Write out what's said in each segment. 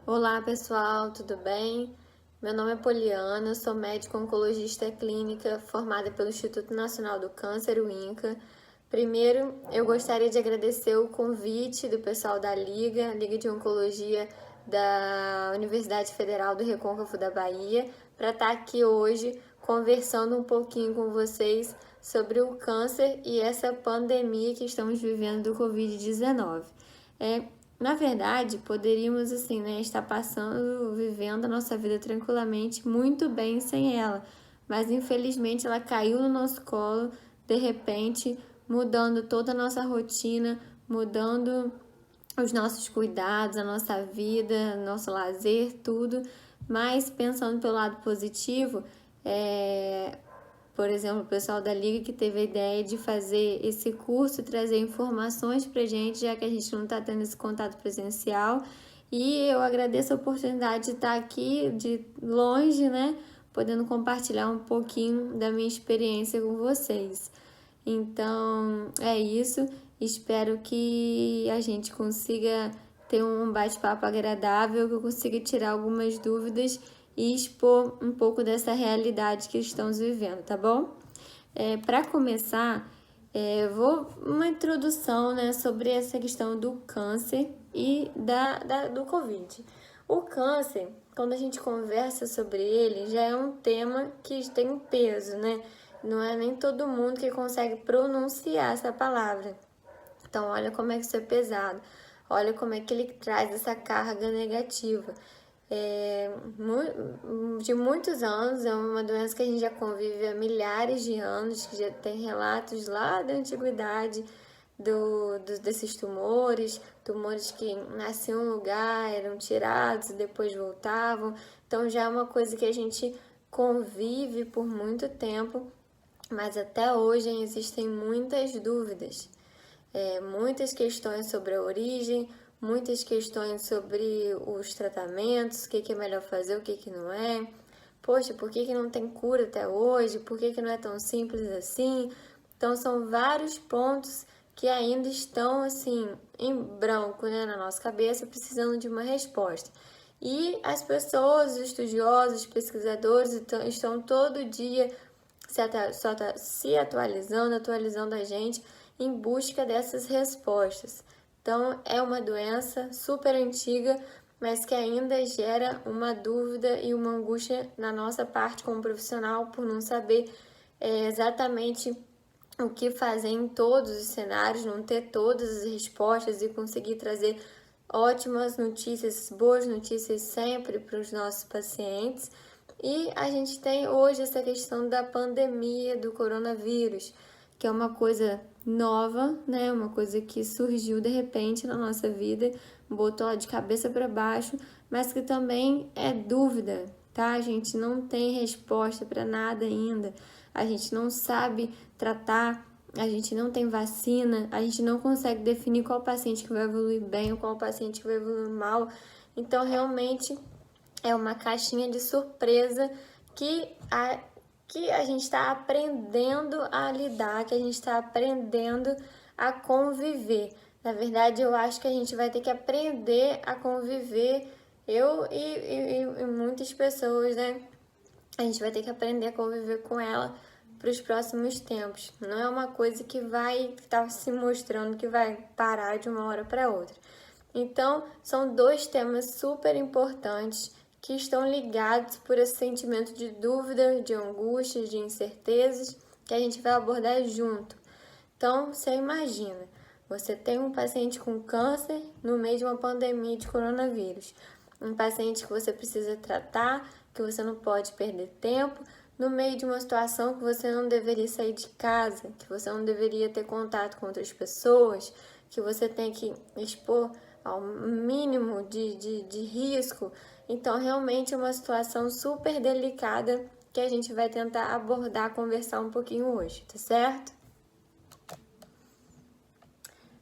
Olá pessoal, tudo bem? Meu nome é Poliana, sou médica oncologista clínica formada pelo Instituto Nacional do Câncer, o INCA. Primeiro, eu gostaria de agradecer o convite do pessoal da Liga de Oncologia da Universidade Federal do Recôncavo da Bahia, para estar aqui hoje conversando um pouquinho com vocês sobre o câncer e essa pandemia que estamos vivendo do Covid-19. Na verdade, poderíamos assim, né, estar passando, vivendo a nossa vida tranquilamente, muito bem sem ela. Mas infelizmente ela caiu no nosso colo, de repente, mudando toda a nossa rotina, mudando os nossos cuidados, a nossa vida, nosso lazer, tudo. Mas pensando pelo lado positivo, por exemplo, o pessoal da Liga que teve a ideia de fazer esse curso e trazer informações pra gente, já que a gente não está tendo esse contato presencial. E eu agradeço a oportunidade de estar aqui de longe, né? Podendo compartilhar um pouquinho da minha experiência com vocês. Então, é isso. Espero que a gente consiga ter um bate-papo agradável, que eu consiga tirar algumas dúvidas e expor um pouco dessa realidade que estamos vivendo, tá bom? Para começar, vou uma introdução, né, sobre essa questão do câncer e do Covid. O câncer, quando a gente conversa sobre ele, já é um tema que tem um peso, né? Não é nem todo mundo que consegue pronunciar essa palavra. Então, olha como é que isso é pesado. Olha como é que ele traz essa carga negativa. De muitos anos, é uma doença que a gente já convive há milhares de anos, que já tem relatos lá da antiguidade desses tumores que nasciam em um lugar, eram tirados e depois voltavam. Então já é uma coisa que a gente convive por muito tempo, mas até hoje existem muitas dúvidas, muitas questões sobre a origem, muitas questões sobre os tratamentos, o que é melhor fazer, o que não é. Poxa, por que não tem cura até hoje? Por que não é tão simples assim? Então, são vários pontos que ainda estão, assim, em branco, né, na nossa cabeça, precisando de uma resposta. E as pessoas, os estudiosos, os pesquisadores estão todo dia se atualizando a gente em busca dessas respostas. Então, é uma doença super antiga, mas que ainda gera uma dúvida e uma angústia na nossa parte como profissional por não saber exatamente o que fazer em todos os cenários, não ter todas as respostas e conseguir trazer ótimas notícias, boas notícias sempre para os nossos pacientes. E a gente tem hoje essa questão da pandemia do coronavírus, que é uma coisa nova, né? Uma coisa que surgiu de repente na nossa vida, botou ela de cabeça para baixo, mas que também é dúvida, tá? A gente não tem resposta para nada ainda. A gente não sabe tratar, a gente não tem vacina, a gente não consegue definir qual paciente que vai evoluir bem ou qual paciente que vai evoluir mal. Então, realmente, é uma caixinha de surpresa que a gente está aprendendo a lidar, que a gente está aprendendo a conviver. Na verdade, eu acho que a gente vai ter que aprender a conviver, eu e muitas pessoas, né? A gente vai ter que aprender a conviver com ela para os próximos tempos. Não é uma coisa que vai estar se mostrando que vai parar de uma hora para outra. Então, são dois temas super importantes que estão ligados por esse sentimento de dúvida, de angústia, de incertezas, que a gente vai abordar junto. Então, você imagina, você tem um paciente com câncer no meio de uma pandemia de coronavírus. Um paciente que você precisa tratar, que você não pode perder tempo, no meio de uma situação que você não deveria sair de casa, que você não deveria ter contato com outras pessoas, que você tem que expor ao mínimo de risco. Então, realmente é uma situação super delicada que a gente vai tentar abordar, conversar um pouquinho hoje, tá certo?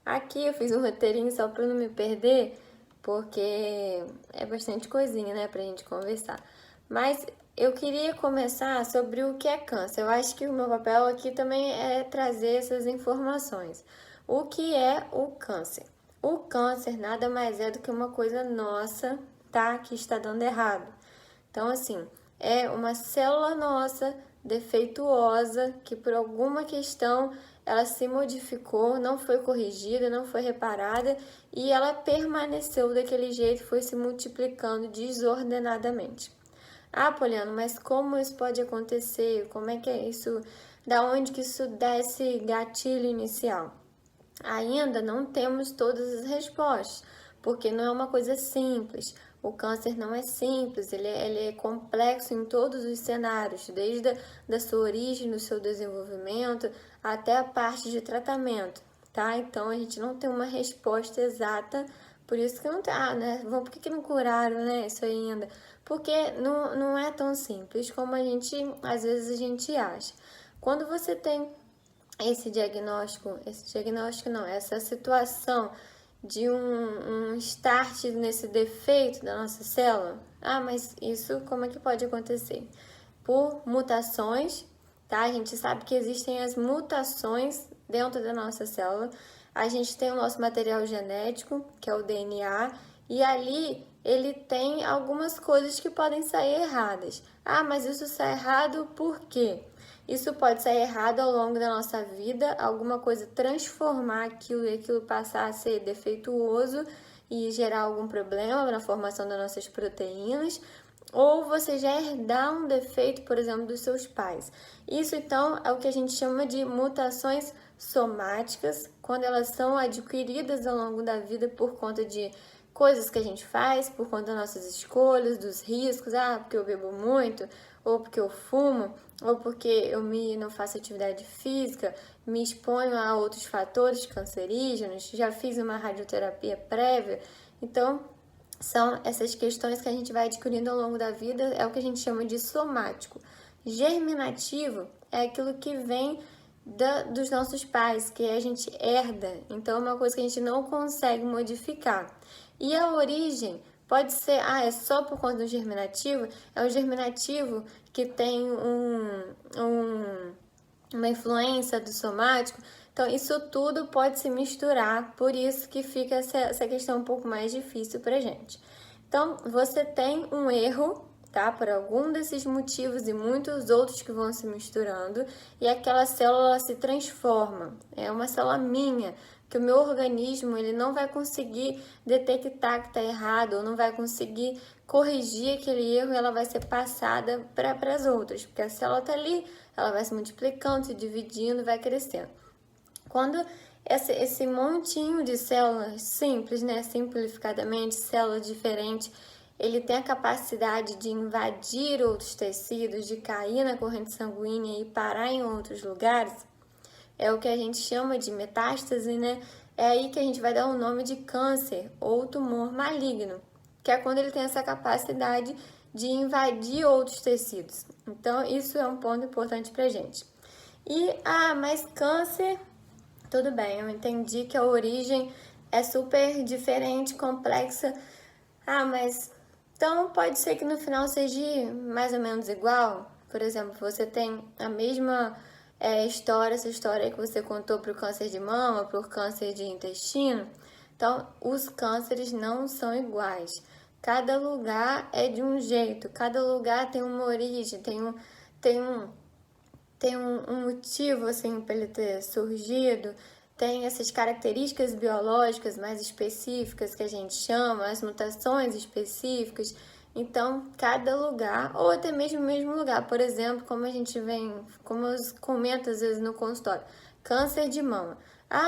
Aqui eu fiz um roteirinho só para não me perder, porque é bastante coisinha, né, pra gente conversar. Mas eu queria começar sobre o que é câncer. Eu acho que o meu papel aqui também é trazer essas informações. O que é o câncer? O câncer nada mais é do que uma coisa nossa, detectar que está dando errado. Então, assim, é uma célula nossa defeituosa que por alguma questão ela se modificou, não foi corrigida, não foi reparada e ela permaneceu daquele jeito, foi se multiplicando desordenadamente. Ah, Poliana, mas como isso pode acontecer? Como é que é isso? Da onde que isso dá esse gatilho inicial? Ainda não temos todas as respostas, porque não é uma coisa simples. O câncer não é simples, ele é complexo em todos os cenários, desde da sua origem, do seu desenvolvimento, até a parte de tratamento, tá? Então, a gente não tem uma resposta exata, por isso que não tá, né? Por que não curaram, né, isso ainda? Porque não é tão simples como às vezes a gente acha. Quando você tem essa situação de um start nesse defeito da nossa célula, mas isso como é que pode acontecer? Por mutações, tá? A gente sabe que existem as mutações dentro da nossa célula. A gente tem o nosso material genético, que é o DNA, e ali ele tem algumas coisas que podem sair erradas. Mas isso sai errado por quê? Isso pode sair errado ao longo da nossa vida, alguma coisa transformar aquilo e aquilo passar a ser defeituoso e gerar algum problema na formação das nossas proteínas, ou você já herdar um defeito, por exemplo, dos seus pais. Isso, então, é o que a gente chama de mutações somáticas, quando elas são adquiridas ao longo da vida por conta de coisas que a gente faz, por conta das nossas escolhas, dos riscos, porque eu bebo muito, ou porque eu fumo, ou porque eu não faço atividade física, me exponho a outros fatores cancerígenos, já fiz uma radioterapia prévia. Então, são essas questões que a gente vai adquirindo ao longo da vida, é o que a gente chama de somático. Germinativo é aquilo que vem dos nossos pais, que a gente herda, então é uma coisa que a gente não consegue modificar. E a origem pode ser, é só por conta do germinativo? É o germinativo que tem uma influência do somático. Então, isso tudo pode se misturar, por isso que fica essa questão um pouco mais difícil pra gente. Então, você tem um erro, tá? Por algum desses motivos e muitos outros que vão se misturando, e aquela célula se transforma. É uma célula minha, que o meu organismo ele não vai conseguir detectar que está errado, ou não vai conseguir corrigir aquele erro, e ela vai ser passada para as outras, porque a célula está ali, ela vai se multiplicando, se dividindo, vai crescendo. Quando esse montinho de células simples, né, simplificadamente, células diferentes, ele tem a capacidade de invadir outros tecidos, de cair na corrente sanguínea e parar em outros lugares, é o que a gente chama de metástase, né? É aí que a gente vai dar o nome de câncer ou tumor maligno, que é quando ele tem essa capacidade de invadir outros tecidos. Então, isso é um ponto importante pra gente. E, mas câncer, tudo bem, eu entendi que a origem é super diferente, complexa. Mas então pode ser que no final seja mais ou menos igual? Por exemplo, você tem a mesma essa história que você contou para o câncer de mama, para o câncer de intestino. Então, os cânceres não são iguais. Cada lugar é de um jeito, cada lugar tem uma origem, tem um motivo assim para ele ter surgido, tem essas características biológicas mais específicas que a gente chama, as mutações específicas. Então, cada lugar, ou até mesmo o mesmo lugar, por exemplo, como eu comento às vezes no consultório, câncer de mama.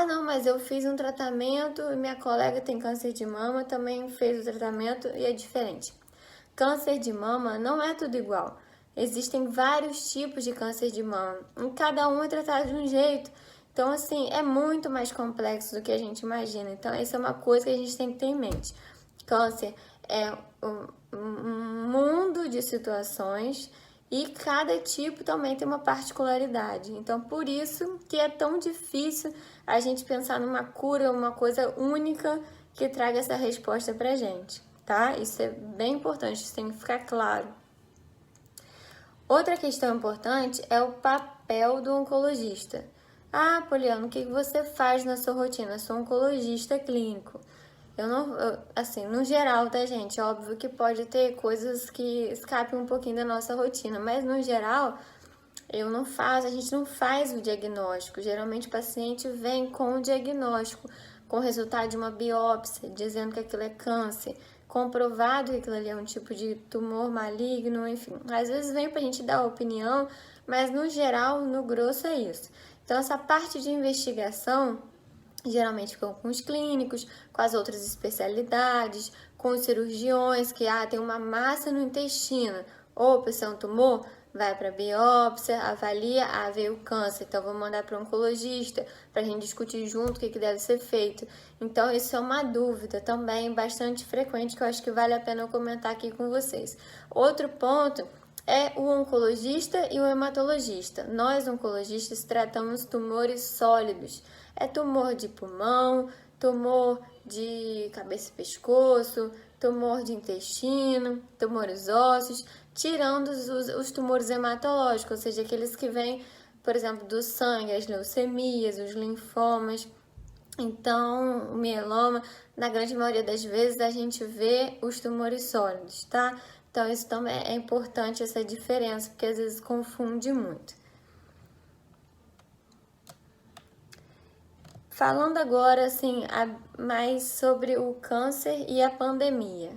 Não, mas eu fiz um tratamento e minha colega tem câncer de mama, também fez o tratamento e é diferente. Câncer de mama não é tudo igual. Existem vários tipos de câncer de mama, e cada um é tratado de um jeito. Então, assim, é muito mais complexo do que a gente imagina. Então, essa é uma coisa que a gente tem que ter em mente. Câncer é um mundo de situações e cada tipo também tem uma particularidade. Então, por isso que é tão difícil a gente pensar numa cura, uma coisa única que traga essa resposta pra gente, tá? Isso é bem importante, isso tem que ficar claro. Outra questão importante é o papel do oncologista. Poliana, o que você faz na sua rotina? Eu sou oncologista clínico. Assim, no geral, tá, gente? Óbvio que pode ter coisas que escapem um pouquinho da nossa rotina, mas no geral, a gente não faz o diagnóstico. Geralmente o paciente vem com o diagnóstico, com o resultado de uma biópsia, dizendo que aquilo é câncer, comprovado que aquilo ali é um tipo de tumor maligno, enfim. Às vezes vem pra gente dar opinião, mas no geral, no grosso é isso. Então, essa parte de investigação geralmente ficam com os clínicos, com as outras especialidades, com os cirurgiões, que tem uma massa no intestino, ou se é um tumor, vai para biópsia, avalia, veio o câncer, então vou mandar para o oncologista, para a gente discutir junto o que deve ser feito. Então, isso é uma dúvida também bastante frequente, que eu acho que vale a pena eu comentar aqui com vocês. Outro ponto é o oncologista e o hematologista. Nós, oncologistas, tratamos tumores sólidos. É tumor de pulmão, tumor de cabeça e pescoço, tumor de intestino, tumores ósseos, tirando os tumores hematológicos, ou seja, aqueles que vêm, por exemplo, do sangue, as leucemias, os linfomas. Então, o mieloma, na grande maioria das vezes, a gente vê os tumores sólidos, tá? Então, isso também é importante, essa diferença, porque às vezes confunde muito. Falando agora, assim, mais sobre o câncer e a pandemia.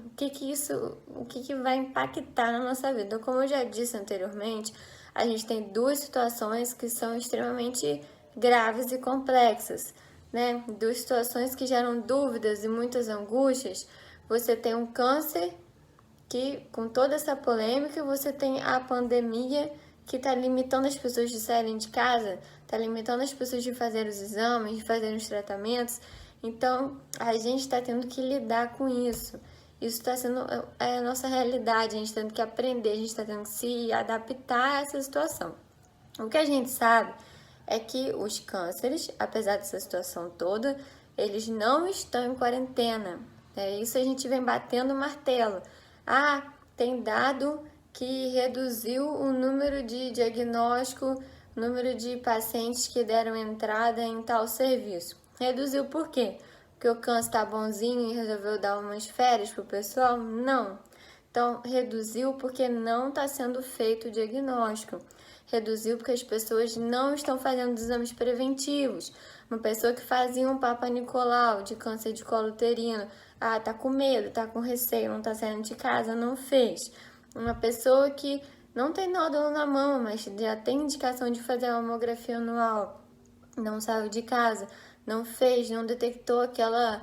O que vai impactar na nossa vida? Como eu já disse anteriormente, a gente tem duas situações que são extremamente graves e complexas, né? Duas situações que geram dúvidas e muitas angústias. Você tem um câncer que, com toda essa polêmica, você tem a pandemia que está limitando as pessoas de saírem de casa, está limitando as pessoas de fazer os exames, de fazer os tratamentos. Então, a gente está tendo que lidar com isso. Isso está sendo a nossa realidade, a gente está tendo que aprender, a gente está tendo que se adaptar a essa situação. O que a gente sabe é que os cânceres, apesar dessa situação toda, eles não estão em quarentena. Isso a gente vem batendo o martelo. Tem dado que reduziu o número de diagnóstico, o número de pacientes que deram entrada em tal serviço. Reduziu por quê? Porque o câncer está bonzinho e resolveu dar umas férias pro pessoal? Não. Então, reduziu porque não está sendo feito o diagnóstico. Reduziu porque as pessoas não estão fazendo exames preventivos. Uma pessoa que fazia um Papa Nicolau de câncer de colo uterino, tá com medo, tá com receio, não tá saindo de casa, não fez. Uma pessoa que não tem nódulo na mama, mas já tem indicação de fazer a mamografia anual, não saiu de casa, não fez, não detectou aquela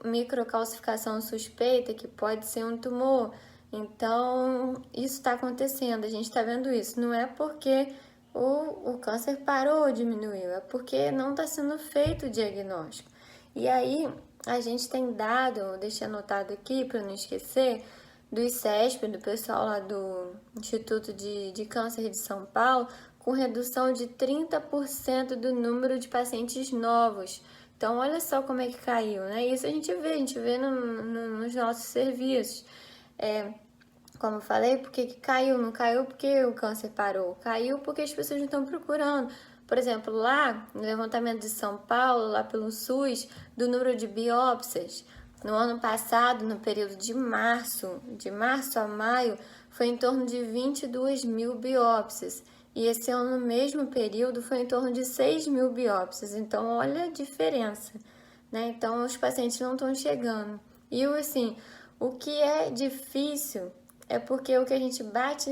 microcalcificação suspeita que pode ser um tumor. Então, isso está acontecendo, a gente está vendo isso. Não é porque o câncer parou ou diminuiu, é porque não está sendo feito o diagnóstico. E aí, a gente tem dado, deixei anotado aqui para não esquecer, do ICESP, do pessoal lá do Instituto de Câncer de São Paulo, com redução de 30% do número de pacientes novos. Então, olha só como é que caiu, né? Isso a gente vê nos nossos serviços. Como eu falei, por que caiu? Não caiu porque o câncer parou, caiu porque as pessoas não estão procurando. Por exemplo, lá no levantamento de São Paulo, lá pelo SUS, do número de biópsias, no ano passado, no período de março a maio, foi em torno de 22 mil biópsias. E esse ano, no mesmo período, foi em torno de 6 mil biópsias. Então, olha a diferença, né? Então, os pacientes não estão chegando. E, assim, o que é difícil é porque o que a gente bate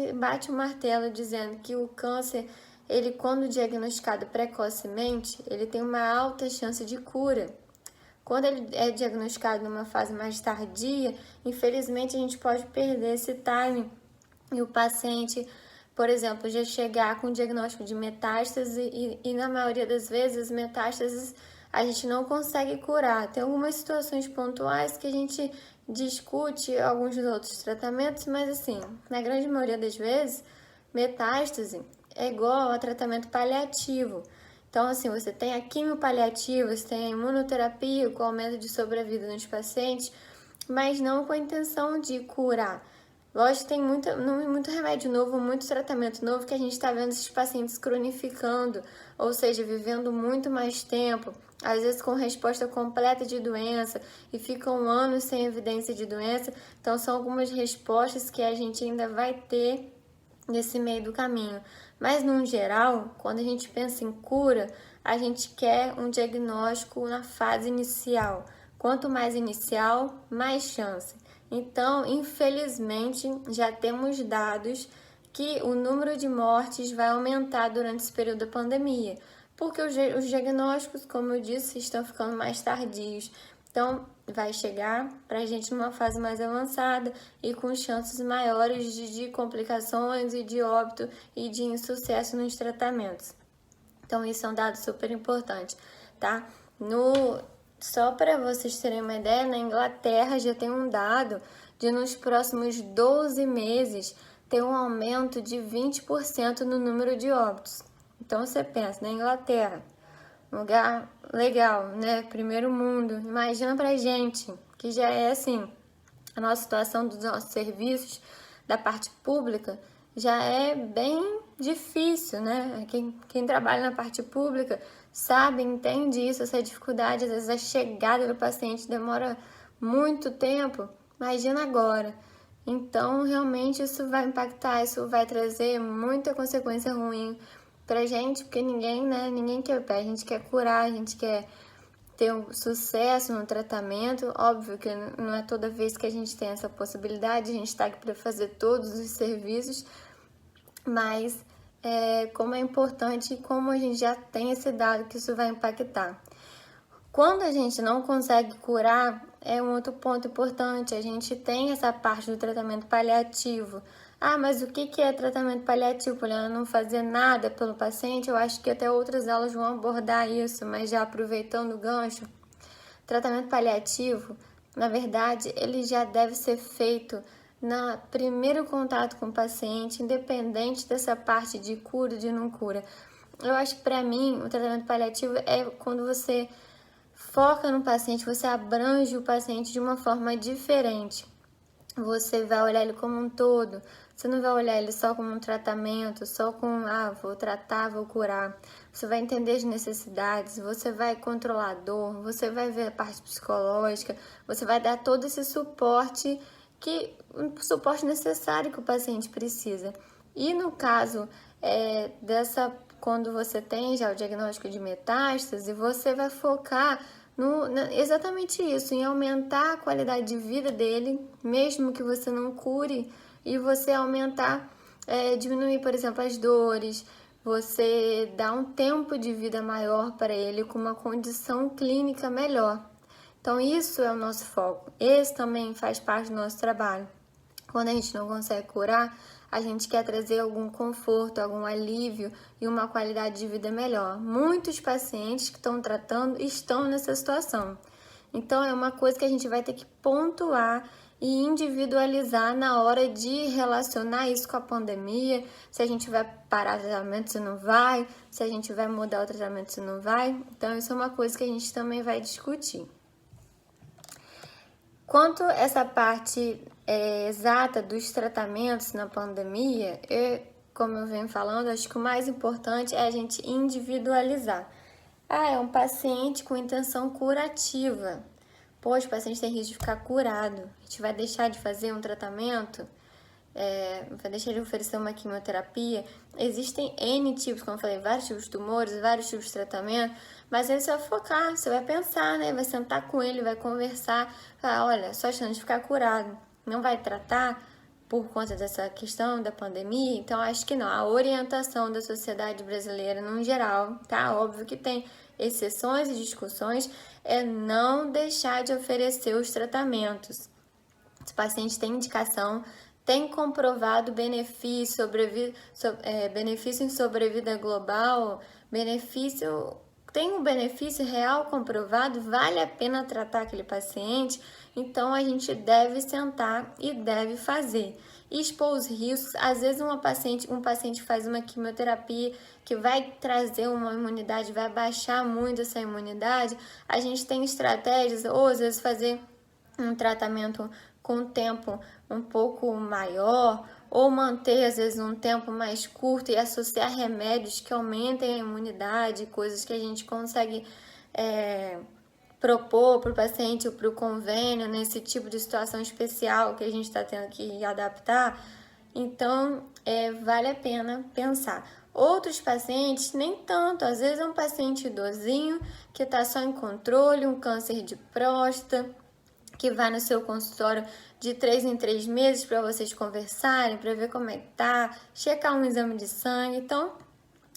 o martelo dizendo que o câncer, ele, quando diagnosticado precocemente, ele tem uma alta chance de cura. Quando ele é diagnosticado numa fase mais tardia, infelizmente a gente pode perder esse timing e o paciente, por exemplo, já chegar com diagnóstico de metástase e na maioria das vezes as metástases a gente não consegue curar. Tem algumas situações pontuais que a gente discute alguns dos outros tratamentos, mas assim, na grande maioria das vezes, metástase é igual a tratamento paliativo. Então, assim, você tem a quimiopaliativa, você tem a imunoterapia com aumento de sobrevida nos pacientes, mas não com a intenção de curar. Lógico que tem muito remédio novo, muito tratamento novo que a gente está vendo esses pacientes cronificando, ou seja, vivendo muito mais tempo, às vezes com resposta completa de doença e ficam anos sem evidência de doença. Então, são algumas respostas que a gente ainda vai ter nesse meio do caminho. Mas, no geral, quando a gente pensa em cura, a gente quer um diagnóstico na fase inicial. Quanto mais inicial, mais chance. Então, infelizmente, já temos dados que o número de mortes vai aumentar durante esse período da pandemia, porque os diagnósticos, como eu disse, estão ficando mais tardios. Então, vai chegar para a gente numa fase mais avançada e com chances maiores de complicações e de óbito e de insucesso nos tratamentos. Então, isso é um dado super importante, tá? Só para vocês terem uma ideia, na Inglaterra já tem um dado de nos próximos 12 meses ter um aumento de 20% no número de óbitos. Então, você pensa, na Inglaterra, um lugar legal, né? Primeiro mundo. Imagina pra gente, que já é assim, a nossa situação dos nossos serviços, da parte pública, já é bem difícil, né? Quem trabalha na parte pública sabe, entende isso, essa dificuldade. Às vezes a chegada do paciente demora muito tempo. Imagina agora. Então, realmente, isso vai impactar, isso vai trazer muita consequência ruim pra gente, porque ninguém quer pé, a gente quer curar, a gente quer ter um sucesso no tratamento. Óbvio que não é toda vez que a gente tem essa possibilidade, a gente está aqui para fazer todos os serviços, mas como é importante e como a gente já tem esse dado que isso vai impactar. Quando a gente não consegue curar, é um outro ponto importante, a gente tem essa parte do tratamento paliativo. Ah, mas o que é tratamento paliativo? Poliana, não fazer nada pelo paciente? Eu acho que até outras aulas vão abordar isso, mas já aproveitando o gancho, tratamento paliativo, na verdade, ele já deve ser feito no primeiro contato com o paciente, independente dessa parte de cura ou de não cura. Eu acho que para mim, o tratamento paliativo é quando você foca no paciente, você abrange o paciente de uma forma diferente. Você vai olhar ele como um todo. Você não vai olhar ele só como um tratamento, só com, vou tratar, vou curar. Você vai entender as necessidades, você vai controlar a dor, você vai ver a parte psicológica, você vai dar todo esse suporte um suporte necessário que o paciente precisa. E no caso quando você tem já o diagnóstico de metástase, você vai focar exatamente isso, em aumentar a qualidade de vida dele, mesmo que você não cure, e você diminuir, por exemplo, as dores, você dá um tempo de vida maior para ele com uma condição clínica melhor. Então, isso é o nosso foco. Esse também faz parte do nosso trabalho. Quando a gente não consegue curar, a gente quer trazer algum conforto, algum alívio e uma qualidade de vida melhor. Muitos pacientes que estão tratando estão nessa situação. Então, é uma coisa que a gente vai ter que pontuar e individualizar na hora de relacionar isso com a pandemia, se a gente vai parar o tratamento, se não vai, se a gente vai mudar o tratamento, se não vai. Então, isso é uma coisa que a gente também vai discutir. Quanto a essa parte exata dos tratamentos na pandemia, como eu venho falando, acho que o mais importante é a gente individualizar. É um paciente com intenção curativa. Poxa, o paciente tem risco de ficar curado. A gente vai deixar de fazer um tratamento? Vai deixar de oferecer uma quimioterapia? Existem N tipos, como eu falei, vários tipos de tumores, vários tipos de tratamento, mas aí você vai focar, você vai pensar, né? Vai sentar com ele, vai conversar, olha, só chance de ficar curado. Não vai tratar por conta dessa questão da pandemia? Então, acho que não. A orientação da sociedade brasileira, no geral, tá? Óbvio que tem exceções e discussões, é não deixar de oferecer os tratamentos. Se o paciente tem indicação, tem comprovado benefício em sobrevida global, tem um benefício real comprovado, vale a pena tratar aquele paciente, então a gente deve sentar e deve fazer. Expor os riscos, às vezes um paciente faz uma quimioterapia que vai trazer uma imunidade, vai baixar muito essa imunidade, a gente tem estratégias, ou às vezes fazer um tratamento com tempo um pouco maior, ou manter às vezes um tempo mais curto e associar remédios que aumentem a imunidade, coisas que a gente consegue propor para o paciente ou para o convênio nesse tipo de situação especial que a gente está tendo que adaptar. Então, vale a pena pensar. Outros pacientes, nem tanto. Às vezes é um paciente idosinho que está só em controle, um câncer de próstata, que vai no seu consultório de 3 em 3 meses para vocês conversarem, para ver como é que tá, checar um exame de sangue. Então,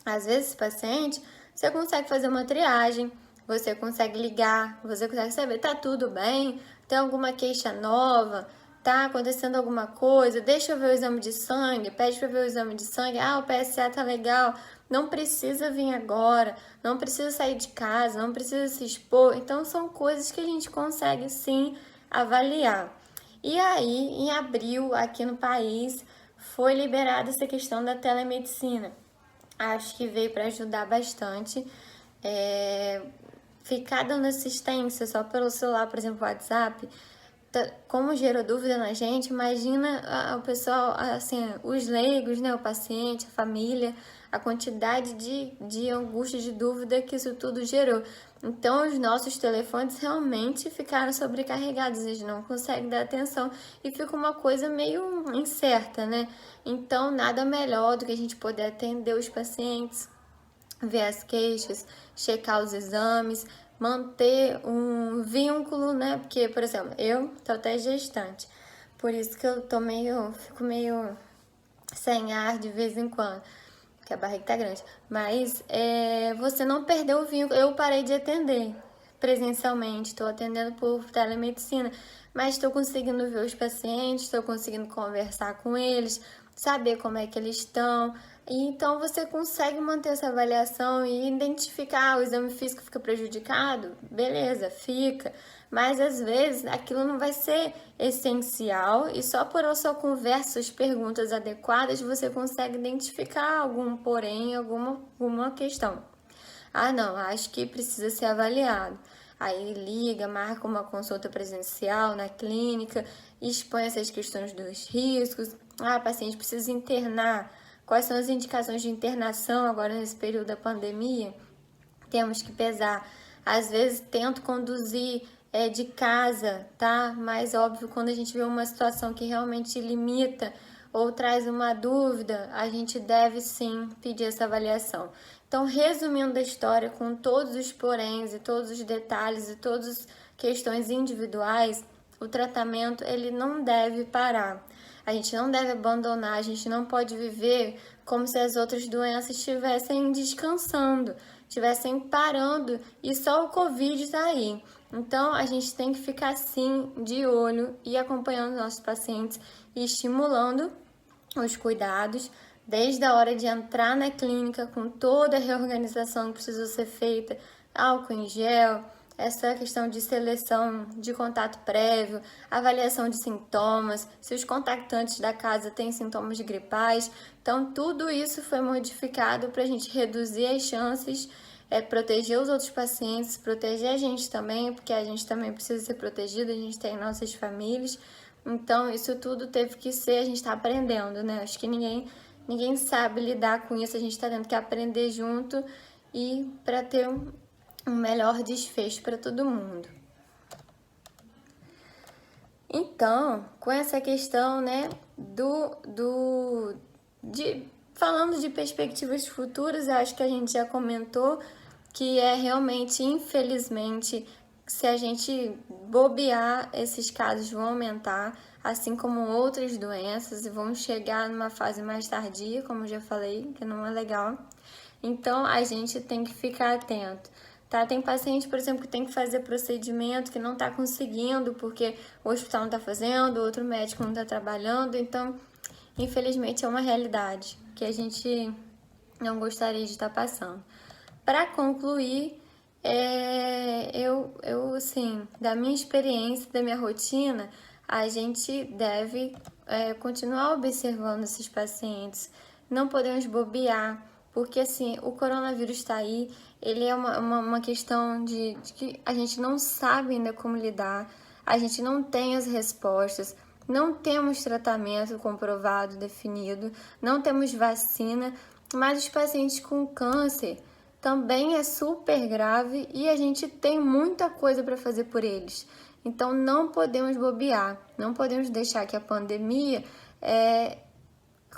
às vezes, esse paciente, você consegue fazer uma triagem, você consegue ligar, você consegue saber, tá tudo bem? Tem alguma queixa nova? Tá acontecendo alguma coisa? Deixa eu ver o exame de sangue, pede para ver o exame de sangue. Ah, o PSA tá legal. Não precisa vir agora, não precisa sair de casa, não precisa se expor. Então, são coisas que a gente consegue sim avaliar. E aí, em abril, aqui no país, foi liberada essa questão da telemedicina. Acho que veio para ajudar bastante. Ficar dando assistência só pelo celular, por exemplo, WhatsApp, como gerou dúvida na gente, imagina o pessoal, assim, os leigos, né, o paciente, a família, a quantidade de angústia, de dúvida que isso tudo gerou. Então, os nossos telefones realmente ficaram sobrecarregados, eles não conseguem dar atenção e fica uma coisa meio incerta, né? Então, nada melhor do que a gente poder atender os pacientes, ver as queixas, checar os exames, manter um vínculo, né? Porque, por exemplo, eu tô até gestante, por isso que eu fico meio sem ar de vez em quando, porque a barriga tá grande. Mas você não perdeu o vínculo. Eu parei de atender presencialmente, estou atendendo por telemedicina, mas estou conseguindo ver os pacientes, estou conseguindo conversar com eles, saber como é que eles estão. E então você consegue manter essa avaliação e identificar, o exame físico fica prejudicado? Beleza, fica. Mas às vezes aquilo não vai ser essencial e só por a sua conversa, as perguntas adequadas, você consegue identificar algum porém, alguma questão. Ah, não, acho que precisa ser avaliado. Aí liga, marca uma consulta presencial na clínica, expõe essas questões dos riscos. Ah, paciente precisa internar. Quais são as indicações de internação agora nesse período da pandemia? Temos que pesar. Às vezes tento conduzir de casa, tá? Mas óbvio, quando a gente vê uma situação que realmente limita ou traz uma dúvida, a gente deve sim pedir essa avaliação. Então, resumindo a história, com todos os poréns e todos os detalhes e todas as questões individuais, o tratamento ele não deve parar. A gente não deve abandonar, a gente não pode viver como se as outras doenças estivessem descansando, estivessem parando e só o Covid está aí. Então, a gente tem que ficar sim de olho e acompanhando nossos pacientes e estimulando os cuidados, desde a hora de entrar na clínica com toda a reorganização que precisa ser feita, álcool em gel, essa questão de seleção de contato prévio, avaliação de sintomas, se os contactantes da casa têm sintomas gripais. Então, tudo isso foi modificado para a gente reduzir as chances, proteger os outros pacientes, proteger a gente também, porque a gente também precisa ser protegido, a gente tem nossas famílias. Então, isso tudo teve que ser, a gente está aprendendo, né? Acho que ninguém sabe lidar com isso, a gente está tendo que aprender junto e para ter um melhor desfecho para todo mundo. Então, com essa questão, né, falando de perspectivas futuras, eu acho que a gente já comentou que realmente, infelizmente, se a gente bobear, esses casos vão aumentar, assim como outras doenças, e vão chegar numa fase mais tardia, como eu já falei, que não é legal. Então, a gente tem que ficar atento. Tá? Tem paciente, por exemplo, que tem que fazer procedimento que não está conseguindo porque o hospital não está fazendo, o outro médico não está trabalhando. Então, infelizmente, é uma realidade que a gente não gostaria de estar passando. Para concluir, eu, assim, da minha experiência, da minha rotina, a gente deve continuar observando esses pacientes. Não podemos bobear, porque, assim, o coronavírus está aí, ele é uma questão de que a gente não sabe ainda como lidar, a gente não tem as respostas. não temos tratamento comprovado, definido, não temos vacina, mas os pacientes com câncer também é super grave e a gente tem muita coisa para fazer por eles. Então não podemos bobear, não podemos deixar que a pandemia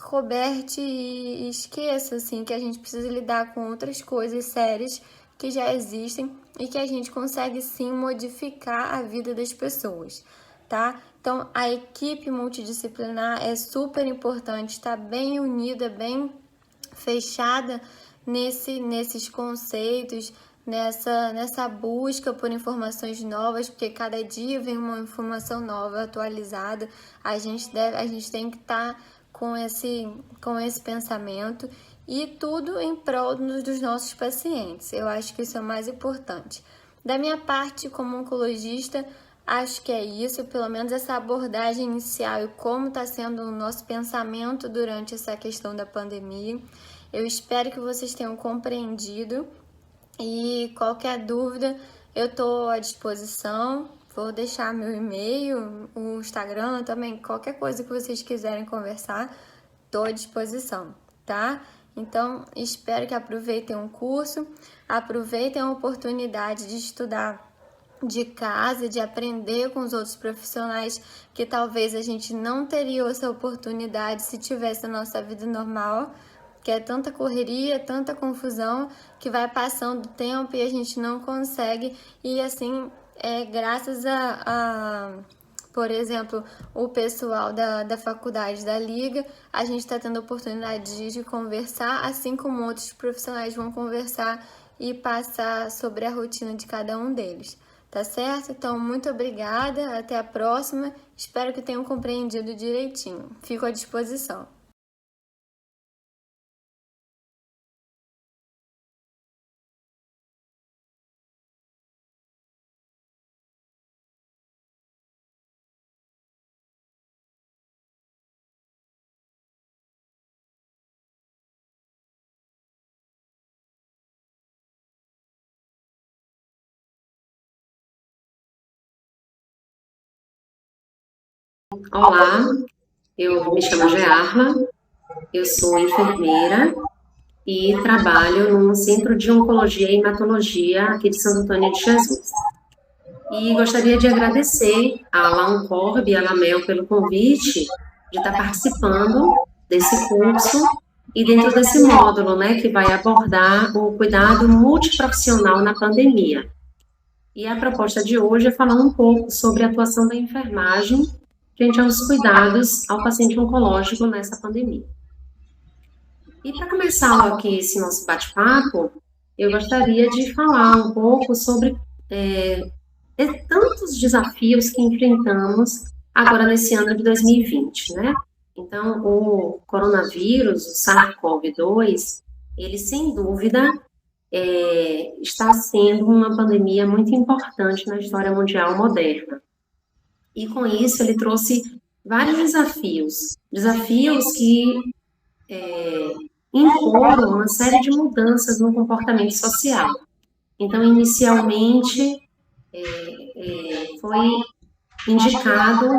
coberte e esqueça assim, que a gente precisa lidar com outras coisas sérias que já existem e que a gente consegue sim modificar a vida das pessoas, tá? Então a equipe multidisciplinar é super importante, está bem unida, bem fechada nesses conceitos, nessa busca por informações novas, porque cada dia vem uma informação nova, atualizada. A gente tem que estar com esse pensamento e tudo em prol dos nossos pacientes. Eu acho que isso é o mais importante. Da minha parte, como oncologista, acho que é isso, pelo menos essa abordagem inicial e como está sendo o nosso pensamento durante essa questão da pandemia. Eu espero que vocês tenham compreendido e qualquer dúvida eu estou à disposição. Vou deixar meu e-mail, o Instagram também, qualquer coisa que vocês quiserem conversar, estou à disposição, tá? Então, espero que aproveitem o curso, aproveitem a oportunidade de estudar de casa, de aprender com os outros profissionais, que talvez a gente não teria essa oportunidade se tivesse a nossa vida normal, que é tanta correria, tanta confusão, que vai passando o tempo e a gente não consegue, e assim, graças por exemplo, o pessoal da faculdade da Liga, a gente está tendo a oportunidade de conversar, assim como outros profissionais vão conversar e passar sobre a rotina de cada um deles. Tá certo? Então, muito obrigada, até a próxima. Espero que tenham compreendido direitinho. Fico à disposição. Olá, eu me chamo Gearla, eu sou enfermeira e trabalho num centro de oncologia e hematologia aqui de Santo Antônio de Jesus. E gostaria de agradecer à Launcorb e à Lamel pelo convite de estar participando desse curso e dentro desse módulo, né, que vai abordar o cuidado multiprofissional na pandemia. E a proposta de hoje é falar um pouco sobre a atuação da enfermagem frente aos cuidados ao paciente oncológico nessa pandemia. E para começar aqui esse nosso bate-papo, eu gostaria de falar um pouco sobre tantos desafios que enfrentamos agora nesse ano de 2020, né? Então, o coronavírus, o SARS-CoV-2, ele sem dúvida está sendo uma pandemia muito importante na história mundial moderna. E com isso ele trouxe vários desafios que imporam uma série de mudanças no comportamento social. Então, inicialmente, foi indicado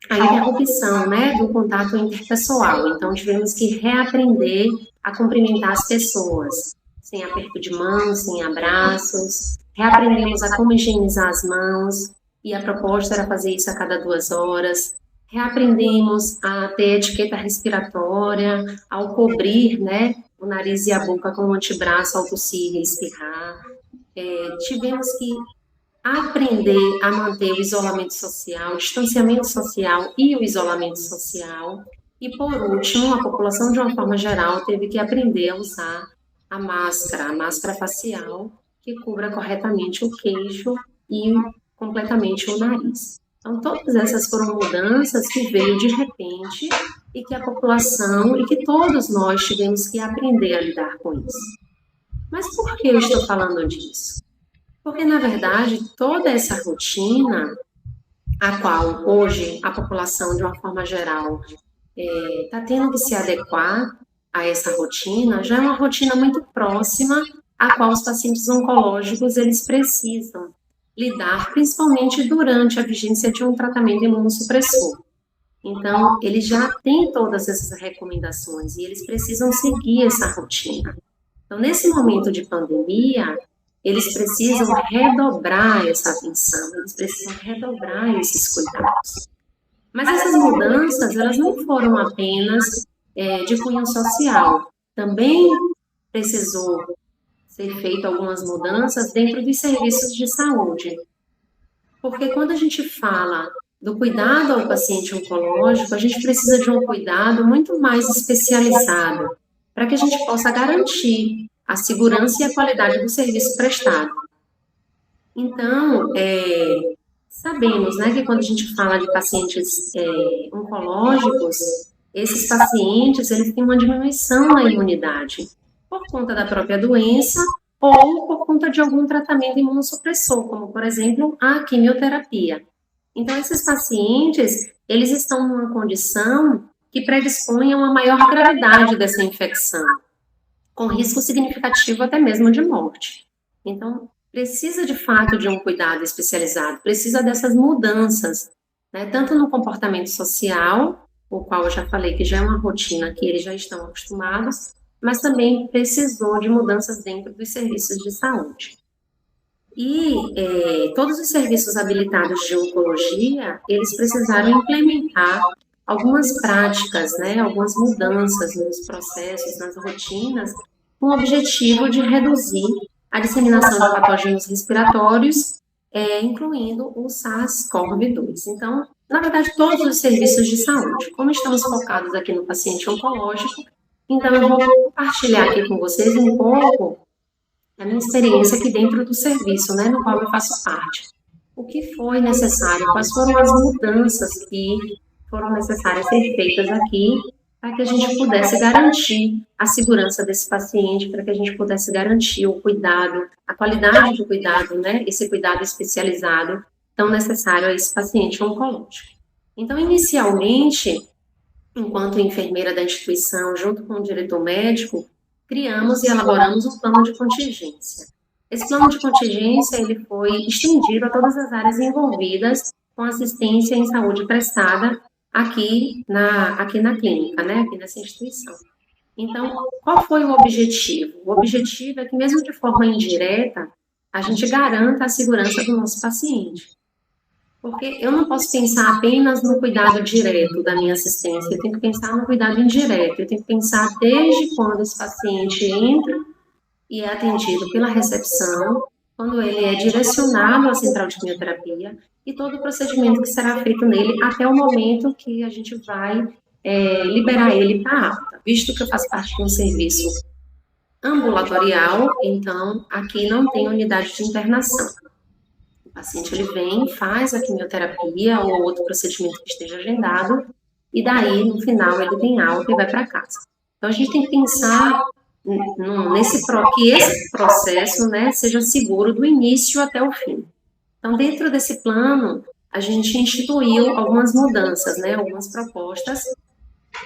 a interrupção, né, do contato interpessoal. Então, tivemos que reaprender a cumprimentar as pessoas, sem aperto de mãos, sem abraços. Reaprendemos a como higienizar as mãos, e a proposta era fazer isso a cada 2 horas. Reaprendemos a ter etiqueta respiratória, ao cobrir, né, o nariz e a boca com o antebraço ao tossir e espirrar. Tivemos que aprender a manter o isolamento social, o distanciamento social e o isolamento social. E, por último, a população, de uma forma geral, teve que aprender a usar a máscara facial, que cubra corretamente o queixo e completamente o nariz. Então, todas essas foram mudanças que veio de repente e que a população e que todos nós tivemos que aprender a lidar com isso. Mas por que eu estou falando disso? Porque, na verdade, toda essa rotina, a qual hoje a população, de uma forma geral, está tendo que se adequar a essa rotina, já é uma rotina muito próxima a qual os pacientes oncológicos eles precisam. lidar, principalmente durante a vigência de um tratamento imunossupressor. Então, eles já têm todas essas recomendações e eles precisam seguir essa rotina. Então, nesse momento de pandemia, eles precisam redobrar essa atenção, eles precisam redobrar esses cuidados. Mas essas mudanças, elas não foram apenas de cunho social. Também precisou ser feito algumas mudanças dentro dos serviços de saúde. Porque quando a gente fala do cuidado ao paciente oncológico, a gente precisa de um cuidado muito mais especializado, para que a gente possa garantir a segurança e a qualidade do serviço prestado. Então, sabemos, né, que quando a gente fala de pacientes oncológicos, esses pacientes, eles têm uma diminuição na imunidade, por conta da própria doença ou por conta de algum tratamento imunossupressor, como, por exemplo, a quimioterapia. Então, esses pacientes, eles estão numa condição que predispõe a uma maior gravidade dessa infecção, com risco significativo até mesmo de morte. Então, precisa de fato de um cuidado especializado, precisa dessas mudanças, né, tanto no comportamento social, o qual eu já falei que já é uma rotina que eles já estão acostumados, mas também precisou de mudanças dentro dos serviços de saúde. E todos os serviços habilitados de oncologia, eles precisaram implementar algumas práticas, né, algumas mudanças nos processos, nas rotinas, com o objetivo de reduzir a disseminação de patógenos respiratórios, incluindo o SARS-CoV-2. Então, na verdade, todos os serviços de saúde. Como estamos focados aqui no paciente oncológico, então eu vou compartilhar aqui com vocês um pouco a minha experiência aqui dentro do serviço, né, no qual eu faço parte. O que foi necessário, quais foram as mudanças que foram necessárias ser feitas aqui para que a gente pudesse garantir a segurança desse paciente, para que a gente pudesse garantir o cuidado, a qualidade do cuidado, né, esse cuidado especializado tão necessário a esse paciente oncológico. Então, inicialmente, enquanto enfermeira da instituição, junto com o diretor médico, criamos e elaboramos um plano de contingência. Esse plano de contingência ele foi estendido a todas as áreas envolvidas com assistência em saúde prestada aqui na clínica, né, aqui nessa instituição. Então, qual foi o objetivo? O objetivo é que, mesmo de forma indireta, a gente garanta a segurança do nosso paciente. Porque eu não posso pensar apenas no cuidado direto da minha assistência, eu tenho que pensar no cuidado indireto, eu tenho que pensar desde quando esse paciente entra e é atendido pela recepção, quando ele é direcionado à central de quimioterapia e todo o procedimento que será feito nele até o momento que a gente vai liberar ele para alta. Visto que eu faço parte de um serviço ambulatorial, então aqui não tem unidade de internação. O paciente ele vem, faz a quimioterapia ou outro procedimento que esteja agendado, e daí, no final, ele tem alta e vai para casa. Então, a gente tem que pensar que esse processo, né, seja seguro do início até o fim. Então, dentro desse plano, a gente instituiu algumas mudanças, né, algumas propostas,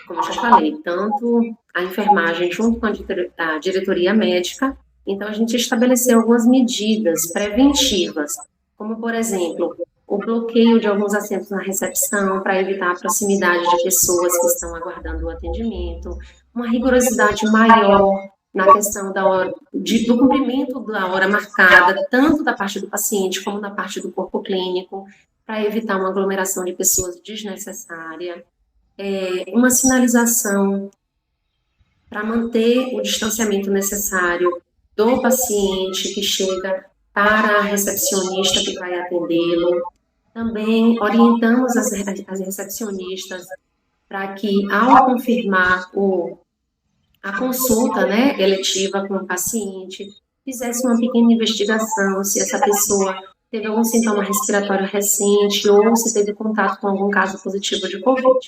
como eu já falei, tanto a enfermagem junto com a diretoria médica. Então, a gente estabeleceu algumas medidas preventivas, como, por exemplo, o bloqueio de alguns assentos na recepção para evitar a proximidade de pessoas que estão aguardando o atendimento, uma rigorosidade maior na questão do cumprimento da hora marcada, tanto da parte do paciente como da parte do corpo clínico, para evitar uma aglomeração de pessoas desnecessária, uma sinalização para manter o distanciamento necessário do paciente que chega para a recepcionista que vai atendê-lo. Também orientamos as recepcionistas para que, ao confirmar a consulta, né, eletiva com o paciente, fizesse uma pequena investigação se essa pessoa teve algum sintoma respiratório recente ou se teve contato com algum caso positivo de Covid.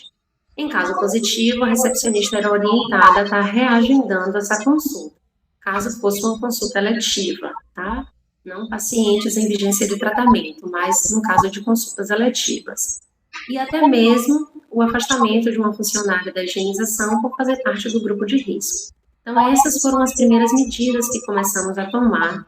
Em caso positivo, a recepcionista era orientada a estar reagendando essa consulta, caso fosse uma consulta eletiva, tá? Não pacientes em vigência de tratamento, mas no caso de consultas eletivas. E até mesmo o afastamento de uma funcionária da higienização por fazer parte do grupo de risco. Então, essas foram as primeiras medidas que começamos a tomar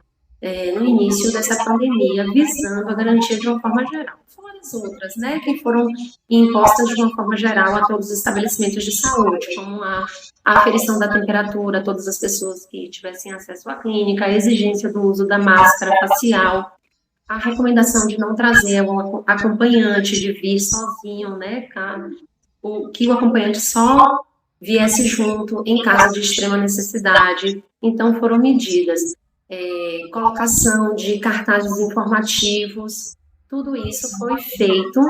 no início dessa pandemia, visando a garantia de uma forma geral. Fora as outras, né, que foram impostas de uma forma geral a todos os estabelecimentos de saúde, como a aferição da temperatura a todas as pessoas que tivessem acesso à clínica, a exigência do uso da máscara facial, a recomendação de não trazer o acompanhante, de vir sozinho, né, que o acompanhante só viesse junto em caso de extrema necessidade. Então, foram medidas, colocação de cartazes informativos, tudo isso foi feito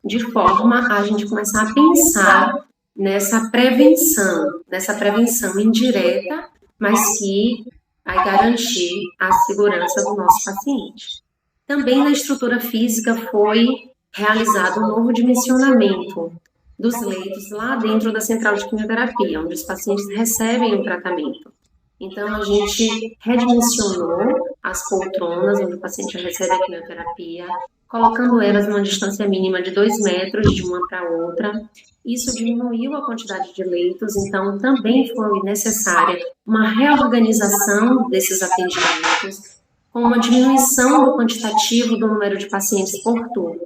de forma a gente começar a pensar nessa prevenção indireta, mas que vai garantir a segurança do nosso paciente. Também na estrutura física foi realizado um novo dimensionamento dos leitos lá dentro da central de quimioterapia, onde os pacientes recebem o tratamento. Então, a gente redimensionou as poltronas onde o paciente recebe a quimioterapia, colocando elas numa distância mínima de 2 metros de uma para outra. Isso diminuiu a quantidade de leitos, então também foi necessária uma reorganização desses atendimentos, com uma diminuição do quantitativo do número de pacientes por turno.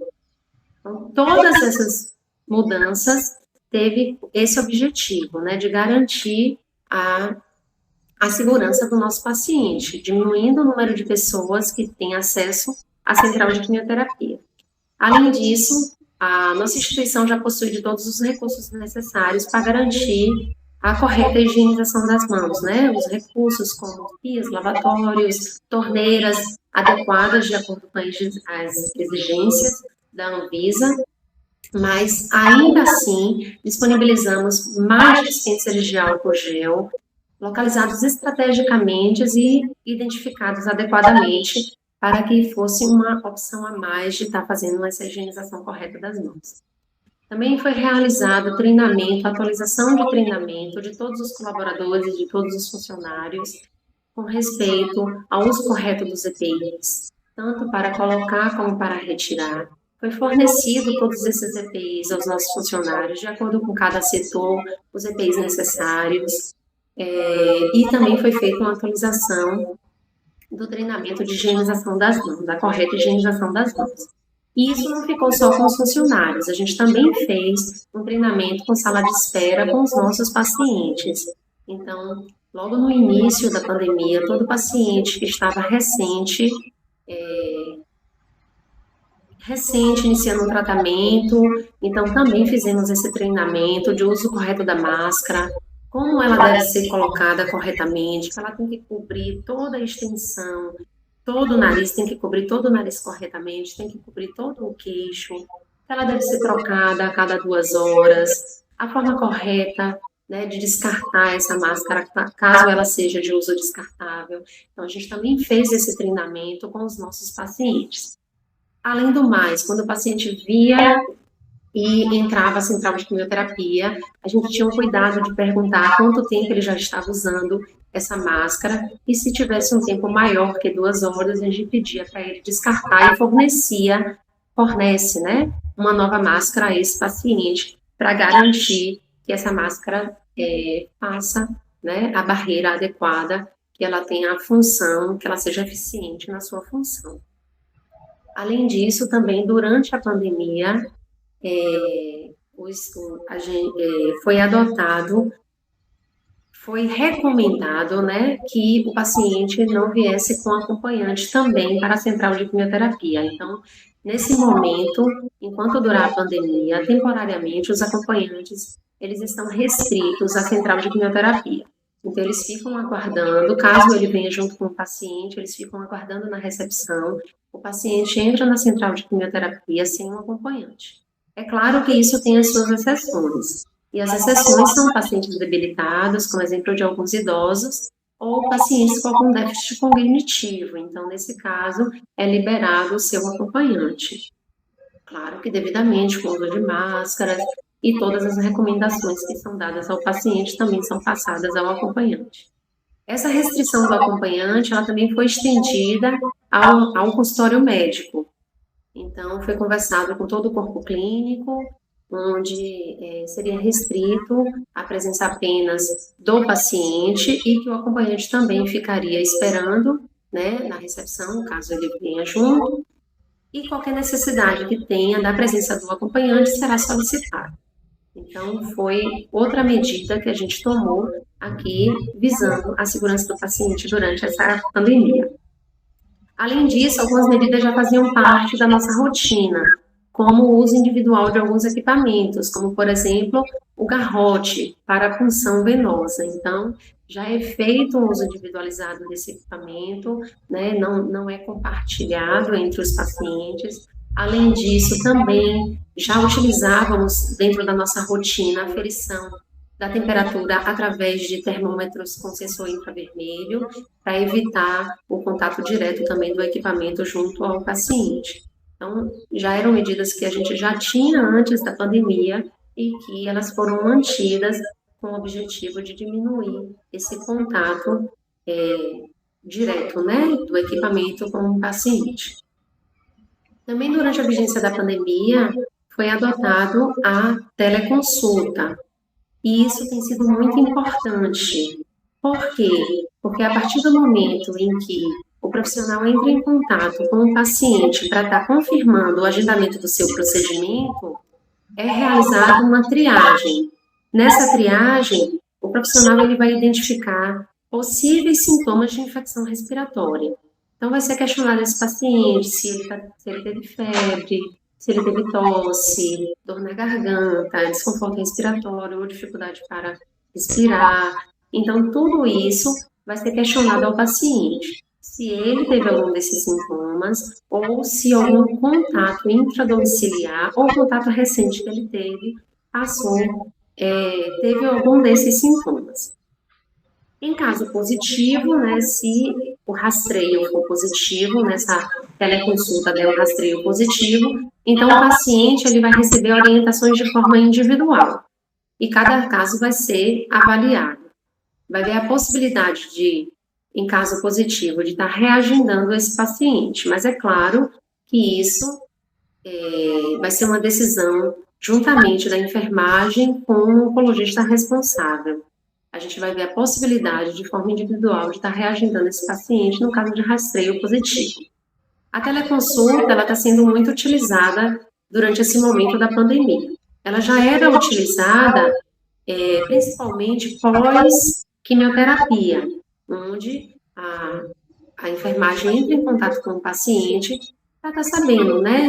Então, todas essas mudanças teve esse objetivo, né, de garantir a segurança do nosso paciente, diminuindo o número de pessoas que têm acesso à central de quimioterapia. Além disso, a nossa instituição já possui de todos os recursos necessários para garantir a correta higienização das mãos, né? Os recursos como pias, lavatórios, torneiras adequadas de acordo com as exigências da Anvisa, mas ainda assim disponibilizamos mais dispensers de álcool gel, localizados estrategicamente e identificados adequadamente para que fosse uma opção a mais de estar fazendo essa higienização correta das mãos. Também foi realizado treinamento, atualização de treinamento de todos os colaboradores, de todos os funcionários, com respeito ao uso correto dos EPIs, tanto para colocar como para retirar. Foi fornecido todos esses EPIs aos nossos funcionários, de acordo com cada setor, os EPIs necessários, e também foi feita uma atualização do treinamento de higienização das mãos, da correta higienização das mãos. E isso não ficou só com os funcionários, a gente também fez um treinamento com sala de espera com os nossos pacientes. Então, logo no início da pandemia, todo paciente que estava recente iniciando um tratamento, então também fizemos esse treinamento de uso correto da máscara, como ela deve ser colocada corretamente, que ela tem que cobrir toda a extensão, todo o nariz, tem que cobrir todo o nariz corretamente, tem que cobrir todo o queixo, ela deve ser trocada a cada 2 horas, a forma correta, né, de descartar essa máscara, caso ela seja de uso descartável. Então, a gente também fez esse treinamento com os nossos pacientes. Além do mais, quando o paciente via e entrava à central de quimioterapia, a gente tinha o cuidado de perguntar quanto tempo ele já estava usando essa máscara, e se tivesse um tempo maior que 2 horas, a gente pedia para ele descartar e fornece, né, uma nova máscara a esse paciente, para garantir que essa máscara faça, né, a barreira adequada, que ela tenha a função, que ela seja eficiente na sua função. Além disso, também durante a pandemia, foi adotado, foi recomendado, né, que o paciente não viesse com acompanhante também para a central de quimioterapia. Então, nesse momento, enquanto durar a pandemia, temporariamente, os acompanhantes, eles estão restritos à central de quimioterapia. Então, eles ficam aguardando, caso ele venha junto com o paciente, eles ficam aguardando na recepção, o paciente entra na central de quimioterapia sem um acompanhante. É claro que isso tem as suas exceções, e as exceções são pacientes debilitados, como exemplo de alguns idosos, ou pacientes com algum déficit cognitivo. Então, nesse caso, é liberado o seu acompanhante. Claro que devidamente, com uso de máscaras, e todas as recomendações que são dadas ao paciente também são passadas ao acompanhante. Essa restrição do acompanhante, ela também foi estendida ao consultório médico. Então, foi conversado com todo o corpo clínico, onde seria restrito a presença apenas do paciente e que o acompanhante também ficaria esperando, né, na recepção, caso ele venha junto, e qualquer necessidade que tenha da presença do acompanhante será solicitada. Então, foi outra medida que a gente tomou aqui, visando a segurança do paciente durante essa pandemia. Além disso, algumas medidas já faziam parte da nossa rotina, como o uso individual de alguns equipamentos, como, por exemplo, o garrote para a punção venosa. Então, já é feito um uso individualizado desse equipamento, né? Não é compartilhado entre os pacientes. Além disso, também já utilizávamos dentro da nossa rotina a aferição da temperatura através de termômetros com sensor infravermelho, para evitar o contato direto também do equipamento junto ao paciente. Então, já eram medidas que a gente já tinha antes da pandemia e que elas foram mantidas com o objetivo de diminuir esse contato direto, né, do equipamento com o paciente. Também durante a vigência da pandemia, foi adotado a teleconsulta. E isso tem sido muito importante. Por quê? Porque a partir do momento em que o profissional entra em contato com o paciente para estar confirmando o agendamento do seu procedimento, é realizada uma triagem. Nessa triagem, o profissional ele vai identificar possíveis sintomas de infecção respiratória. Então, vai ser questionado esse paciente se ele teve febre, se ele teve tosse, dor na garganta, desconforto respiratório ou dificuldade para respirar. Então, tudo isso vai ser questionado ao paciente. Se ele teve algum desses sintomas ou se algum contato intradomiciliar ou contato recente que ele teve teve algum desses sintomas. Em caso positivo, né, se o rastreio for positivo, nessa teleconsulta der um rastreio positivo, então o paciente ele vai receber orientações de forma individual e cada caso vai ser avaliado. Vai haver a possibilidade de, em caso positivo, de estar reagendando esse paciente, mas é claro que isso vai ser uma decisão juntamente da enfermagem com o oncologista responsável. A gente vai ver a possibilidade, de forma individual, de estar reagendando esse paciente no caso de rastreio positivo. A teleconsulta está sendo muito utilizada durante esse momento da pandemia. Ela já era utilizada principalmente pós-quimioterapia, onde a enfermagem entra em contato com o paciente para estar sabendo, né,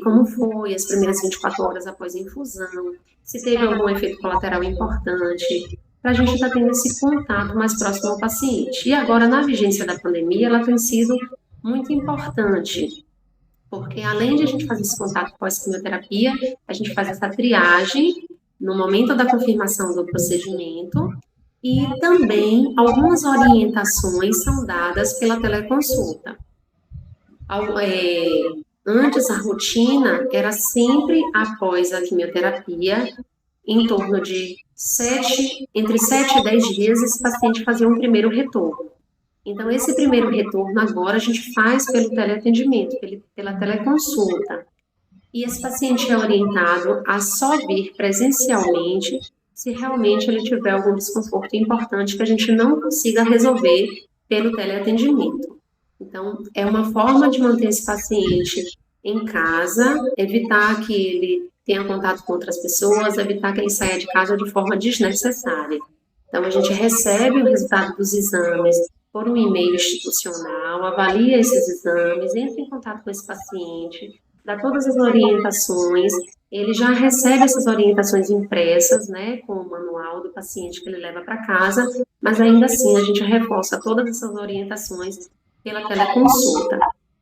como foi as primeiras 24 horas após a infusão, se teve algum efeito colateral importante, para a gente estar tendo esse contato mais próximo ao paciente. E agora, na vigência da pandemia, ela tem sido muito importante, porque além de a gente fazer esse contato pós-quimioterapia, a gente faz essa triagem no momento da confirmação do procedimento e também algumas orientações são dadas pela teleconsulta. Antes, a rotina era sempre após a quimioterapia, em torno de entre 7 e 10 dias, esse paciente fazia um primeiro retorno. Então, esse primeiro retorno agora a gente faz pelo teleatendimento, pela teleconsulta. E esse paciente é orientado a só vir presencialmente se realmente ele tiver algum desconforto importante que a gente não consiga resolver pelo teleatendimento. Então, é uma forma de manter esse paciente em casa, evitar que ele tenha contato com outras pessoas, evitar que ele saia de casa de forma desnecessária. Então, a gente recebe o resultado dos exames por um e-mail institucional, avalia esses exames, entra em contato com esse paciente, dá todas as orientações, ele já recebe essas orientações impressas, né, com o manual do paciente que ele leva para casa, mas ainda assim a gente reforça todas essas orientações pela teleconsulta.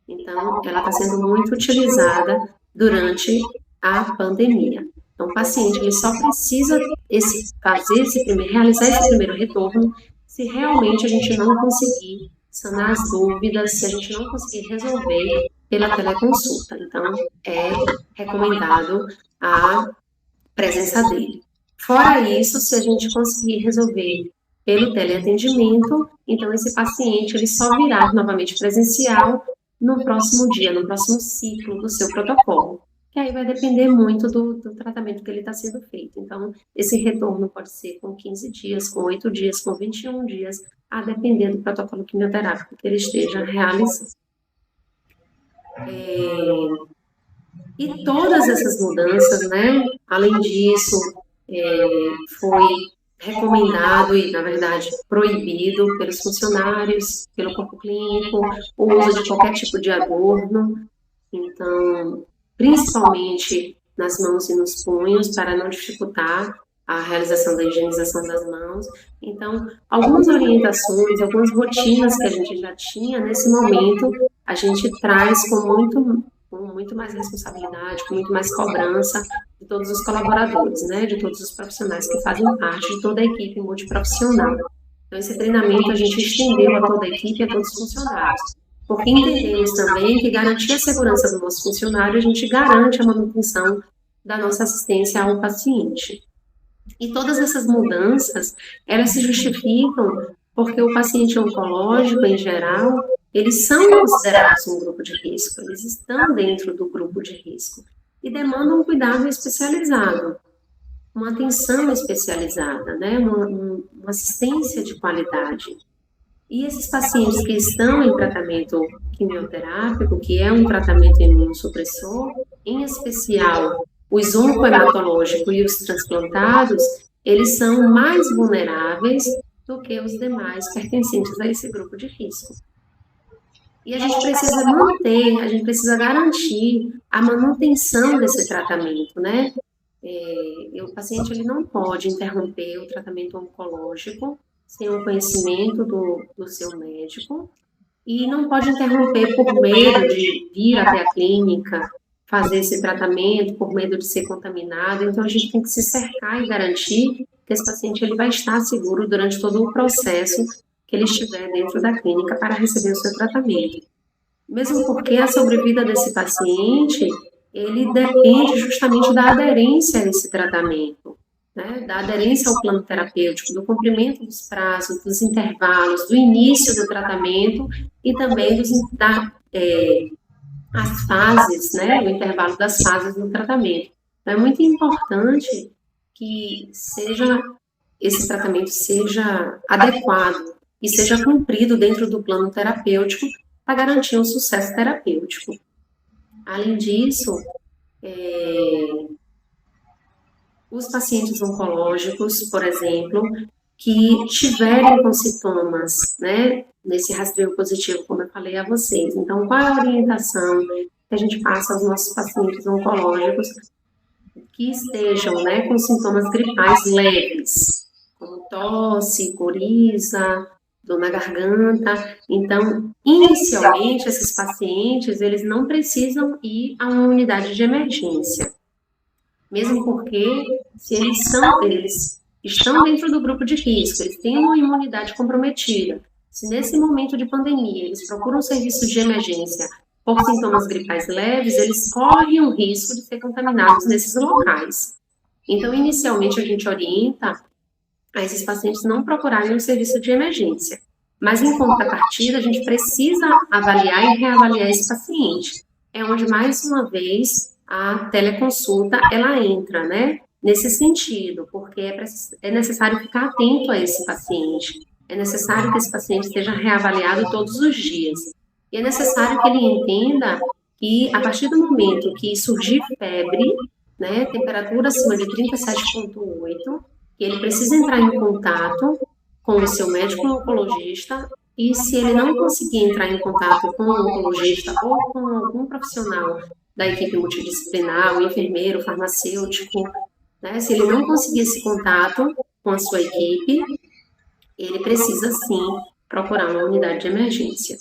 Então, ela está sendo muito utilizada durante a pandemia. Então, o paciente ele só precisa realizar esse primeiro retorno se realmente a gente não conseguir sanar as dúvidas, se a gente não conseguir resolver pela teleconsulta. Então, é recomendado a presença dele. Fora isso, se a gente conseguir resolver pelo teleatendimento, então esse paciente ele só virá novamente presencial no próximo dia, no próximo ciclo do seu protocolo. que aí vai depender muito do tratamento que ele está sendo feito. Então, esse retorno pode ser com 15 dias, com 8 dias, com 21 dias, a depender do protocolo quimioterápico que ele esteja realizando. E todas essas mudanças, né, além disso, foi recomendado e, na verdade, proibido pelos funcionários, pelo corpo clínico, o uso de qualquer tipo de adorno. Então, principalmente nas mãos e nos punhos, para não dificultar a realização da higienização das mãos. Então, algumas orientações, algumas rotinas que a gente já tinha, nesse momento, a gente traz com muito mais responsabilidade, com muito mais cobrança de todos os colaboradores, né, de todos os profissionais que fazem parte de toda a equipe multiprofissional. Então, esse treinamento a gente estendeu a toda a equipe e a todos os funcionários, porque entendemos também que garantir a segurança do nosso funcionário, a gente garante a manutenção da nossa assistência ao paciente. E todas essas mudanças, elas se justificam porque o paciente oncológico, em geral, eles são considerados um grupo de risco, eles estão dentro do grupo de risco e demandam um cuidado especializado, uma atenção especializada, né? uma assistência de qualidade. E esses pacientes que estão em tratamento quimioterápico, que é um tratamento imunossupressor, em especial os oncohematológicos e os transplantados, eles são mais vulneráveis do que os demais pertencentes a esse grupo de risco. E a gente precisa manter, a gente precisa garantir a manutenção desse tratamento, né? O paciente ele não pode interromper o tratamento oncológico sem o conhecimento do seu médico e não pode interromper por medo de vir até a clínica, fazer esse tratamento, por medo de ser contaminado. Então, a gente tem que se cercar e garantir que esse paciente ele vai estar seguro durante todo o processo que ele estiver dentro da clínica para receber o seu tratamento. Mesmo porque a sobrevida desse paciente, ele depende justamente da aderência a esse tratamento, né? Da aderência ao plano terapêutico, do cumprimento dos prazos, dos intervalos, do início do tratamento e também as fases, né? O intervalo das fases do tratamento. Então, é muito importante que esse tratamento seja adequado e seja cumprido dentro do plano terapêutico para garantir um sucesso terapêutico. Além disso, os pacientes oncológicos, por exemplo, que tiverem com sintomas, né, nesse rastreio positivo, como eu falei a vocês. Então, qual é a orientação que a gente passa aos nossos pacientes oncológicos que estejam, né, com sintomas gripais leves, como tosse, coriza, dor na garganta? Então, inicialmente, esses pacientes, eles não precisam ir a uma unidade de emergência. Mesmo porque, se eles estão dentro do grupo de risco, eles têm uma imunidade comprometida, se nesse momento de pandemia eles procuram serviço de emergência por sintomas gripais leves, eles correm o risco de ser contaminados nesses locais. Então, inicialmente, a gente orienta a esses pacientes não procurarem um serviço de emergência. Mas, em contrapartida, a gente precisa avaliar e reavaliar esse paciente. É onde, mais uma vez, a teleconsulta, ela entra, né? Nesse sentido, porque é necessário ficar atento a esse paciente. É necessário que esse paciente seja reavaliado todos os dias. E é necessário que ele entenda que, a partir do momento que surgir febre, né, temperatura acima de 37,8, que ele precisa entrar em contato com o seu médico oncologista, e se ele não conseguir entrar em contato com o oncologista ou com algum profissional da equipe multidisciplinar, o enfermeiro, o farmacêutico, né, se ele não conseguir esse contato com a sua equipe, ele precisa sim procurar uma unidade de emergência.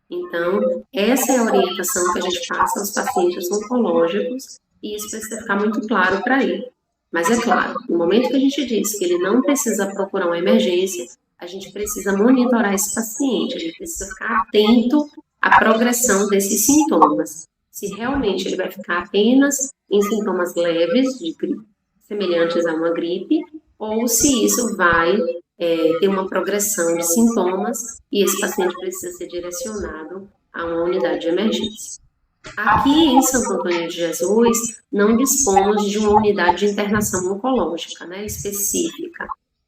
Então, essa é a orientação que a gente passa aos pacientes oncológicos, e isso precisa ficar muito claro para ele. Mas é claro, no momento que a gente diz que ele não precisa procurar uma emergência, a gente precisa monitorar esse paciente, a gente precisa ficar atento à progressão desses sintomas. Se realmente ele vai ficar apenas em sintomas leves, semelhantes a uma gripe, ou se isso vai ter uma progressão de sintomas e esse paciente precisa ser direcionado a uma unidade de emergência. Aqui em Santo Antônio de Jesus, não dispomos de uma unidade de internação oncológica, né, específica.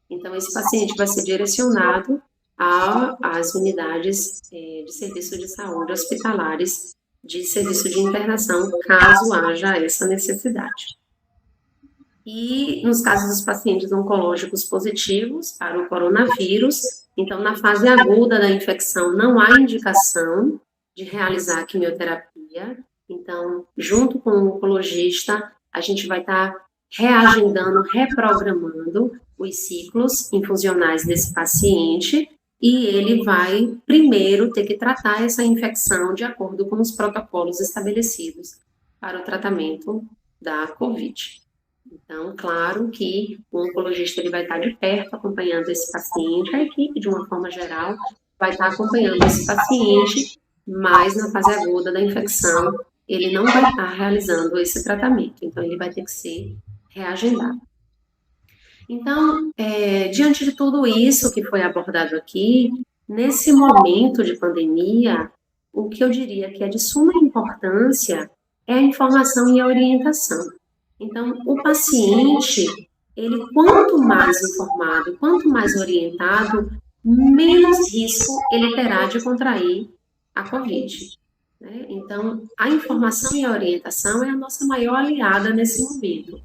Então, esse paciente vai ser direcionado às unidades de serviço de saúde hospitalares de serviço de internação, caso haja essa necessidade. E nos casos dos pacientes oncológicos positivos para o coronavírus, então, na fase aguda da infecção, não há indicação de realizar a quimioterapia. Então, junto com o oncologista, a gente vai estar reagendando, reprogramando os ciclos infusionais desse paciente e ele vai primeiro ter que tratar essa infecção de acordo com os protocolos estabelecidos para o tratamento da COVID. Então, claro que o oncologista ele vai estar de perto acompanhando esse paciente, a equipe, de uma forma geral, vai estar acompanhando esse paciente, mas na fase aguda da infecção, ele não vai estar realizando esse tratamento, então ele vai ter que ser reagendado. Então, diante de tudo isso que foi abordado aqui, nesse momento de pandemia, o que eu diria que é de suma importância é a informação e a orientação. Então, o paciente, ele quanto mais informado, quanto mais orientado, menos risco ele terá de contrair a COVID. Né? Então, a informação e a orientação é a nossa maior aliada nesse momento.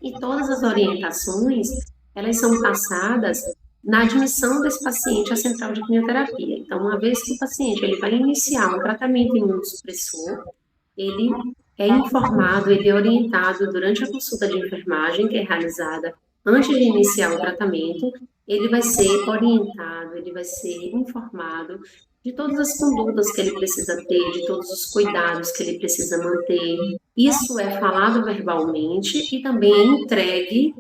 E todas as orientações, elas são passadas na admissão desse paciente à central de quimioterapia. Então, uma vez que o paciente ele vai iniciar um tratamento imunossupressor, ele é informado, ele é orientado durante a consulta de enfermagem, que é realizada antes de iniciar o tratamento, ele vai ser orientado, ele vai ser informado de todas as condutas que ele precisa ter, de todos os cuidados que ele precisa manter. Isso é falado verbalmente e também é entregue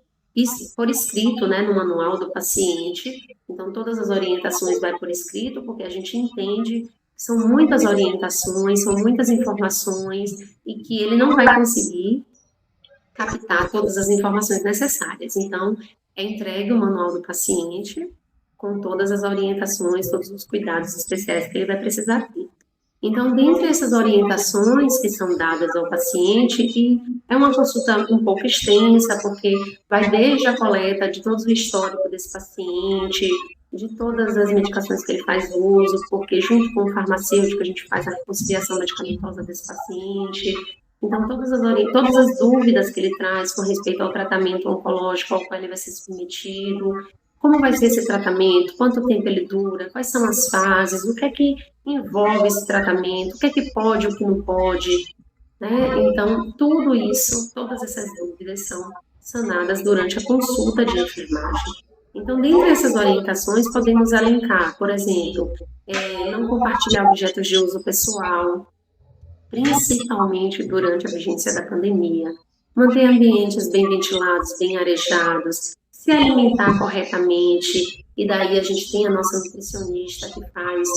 por escrito, né, no manual do paciente. Então, todas as orientações vai por escrito, porque a gente entende que são muitas orientações, são muitas informações, e que ele não vai conseguir captar todas as informações necessárias. Então, é entregue o manual do paciente, com todas as orientações, todos os cuidados especiais que ele vai precisar ter. Então, dentre essas orientações que são dadas ao paciente, e é uma consulta um pouco extensa, porque vai desde a coleta de todo o histórico desse paciente, de todas as medicações que ele faz uso, porque junto com o farmacêutico a gente faz a reconciliação medicamentosa desse paciente. Então, todas as dúvidas que ele traz com respeito ao tratamento oncológico ao qual ele vai ser submetido, como vai ser esse tratamento, quanto tempo ele dura, quais são as fases, o que é que envolve esse tratamento, o que é que pode, o que não pode, né? Então, tudo isso, todas essas dúvidas são sanadas durante a consulta de enfermagem. Então, dentre essas orientações, podemos elencar, por exemplo, não compartilhar objetos de uso pessoal, principalmente durante a vigência da pandemia, manter ambientes bem ventilados, bem arejados, se alimentar corretamente, e daí a gente tem a nossa nutricionista que faz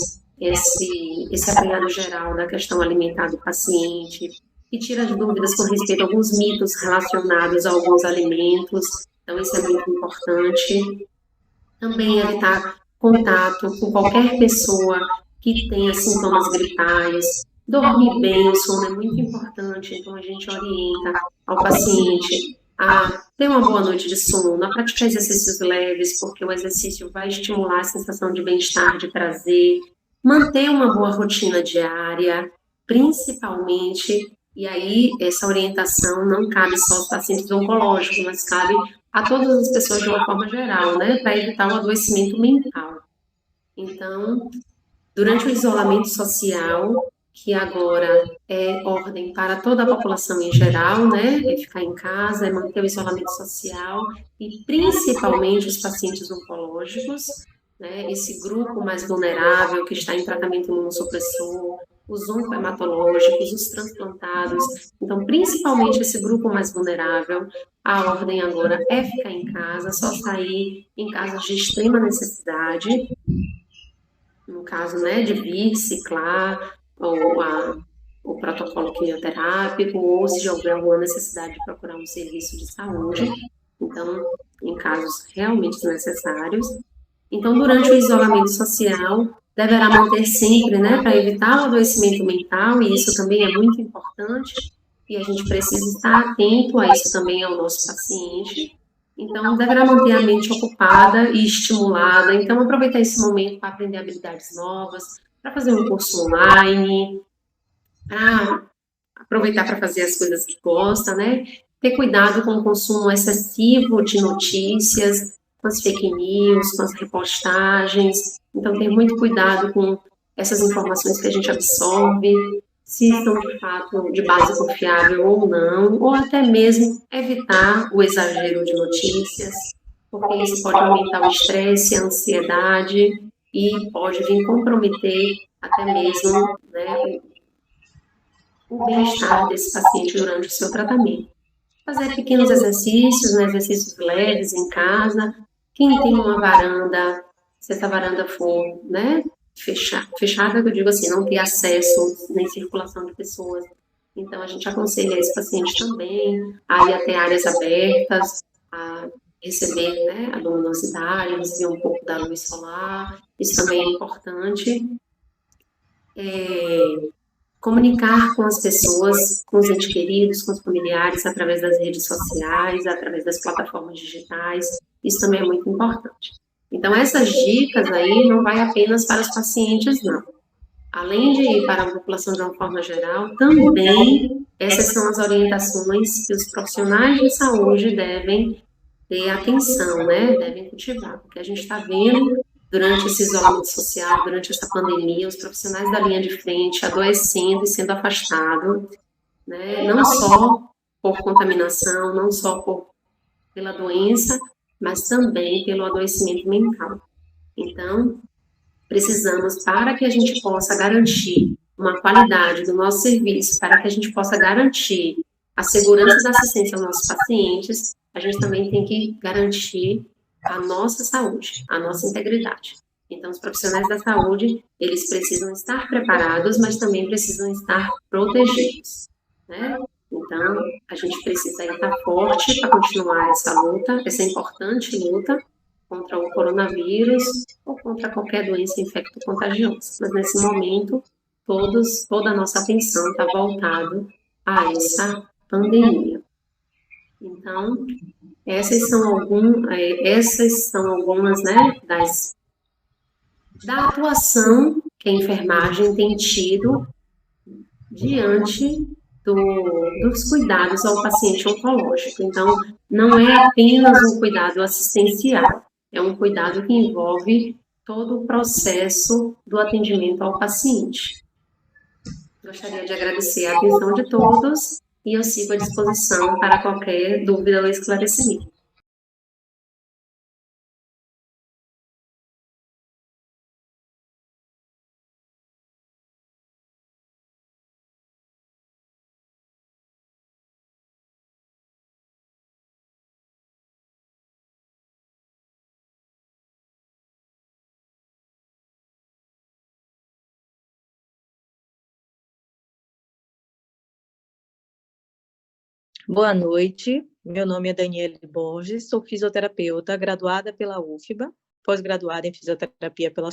esse apanhado geral da questão alimentar do paciente, e tira as dúvidas com respeito a alguns mitos relacionados a alguns alimentos, então isso é muito importante. Também evitar contato com qualquer pessoa que tenha sintomas gripais, dormir bem, o sono é muito importante, então a gente orienta ao paciente a ter uma boa noite de sono, a praticar exercícios leves, porque o exercício vai estimular a sensação de bem-estar, de prazer, manter uma boa rotina diária, principalmente, e aí essa orientação não cabe só aos pacientes oncológicos, mas cabe a todas as pessoas de uma forma geral, né, para evitar o adoecimento mental. Então, durante o isolamento social, que agora é ordem para toda a população em geral, né, é ficar em casa, é manter o isolamento social, e principalmente os pacientes oncológicos, né, esse grupo mais vulnerável que está em tratamento imunossupressor, os oncohematológicos, os transplantados, então principalmente esse grupo mais vulnerável, a ordem agora é ficar em casa, só sair em casos de extrema necessidade, no caso, né, de vir ciclar, ou o protocolo quimioterápico, ou se já houver alguma necessidade de procurar um serviço de saúde, então, em casos realmente necessários. Então, durante o isolamento social, deverá manter sempre, né, para evitar o adoecimento mental, e isso também é muito importante, e a gente precisa estar atento a isso também ao nosso paciente. Então, deverá manter a mente ocupada e estimulada. Então, aproveitar esse momento para aprender habilidades novas, para fazer um curso online, para aproveitar para fazer as coisas que gosta, né? Ter cuidado com o consumo excessivo de notícias, com as fake news, com as repostagens. Então, ter muito cuidado com essas informações que a gente absorve, se são de fato de base confiável ou não, ou até mesmo evitar o exagero de notícias, porque isso pode aumentar o estresse, a ansiedade e pode vir comprometer até mesmo, né, o bem-estar desse paciente durante o seu tratamento. Fazer pequenos exercícios, né, exercícios leves em casa. Quem tem uma varanda, se essa varanda for, né, fechada, eu digo assim, não ter acesso nem circulação de pessoas. Então, a gente aconselha esse paciente também a ir até áreas abertas, a receber, né, a luminosidade, receber um pouco da luz solar. Isso também é importante. Comunicar com as pessoas, com os entes queridos, com os familiares, através das redes sociais, através das plataformas digitais, isso também é muito importante. Então, essas dicas aí não vai apenas para os pacientes, não. Além de ir para a população de uma forma geral, também essas são as orientações que os profissionais de saúde devem ter atenção, né? Devem cultivar, porque a gente está vendo durante esse isolamento social, durante essa pandemia, os profissionais da linha de frente adoecendo e sendo afastados, né? Não só por contaminação, não só pela doença, mas também pelo adoecimento mental. Então, precisamos, para que a gente possa garantir uma qualidade do nosso serviço, para que a gente possa garantir a segurança da assistência aos nossos pacientes, a gente também tem que garantir a nossa saúde, a nossa integridade. Então, os profissionais da saúde, eles precisam estar preparados, mas também precisam estar protegidos, né? Então, a gente precisa estar forte para continuar essa luta, essa importante luta contra o coronavírus ou contra qualquer doença infecto-contagiosa. Mas, nesse momento, toda a nossa atenção está voltada a essa pandemia. Então, essas são algumas, né, da atuação que a enfermagem tem tido diante dos cuidados ao paciente oncológico. Então, não é apenas um cuidado assistencial, é um cuidado que envolve todo o processo do atendimento ao paciente. Gostaria de agradecer a atenção de todos e eu sigo à disposição para qualquer dúvida ou esclarecimento. Boa noite, meu nome é Daniele Borges, sou fisioterapeuta, graduada pela UFBA, pós-graduada em fisioterapia pela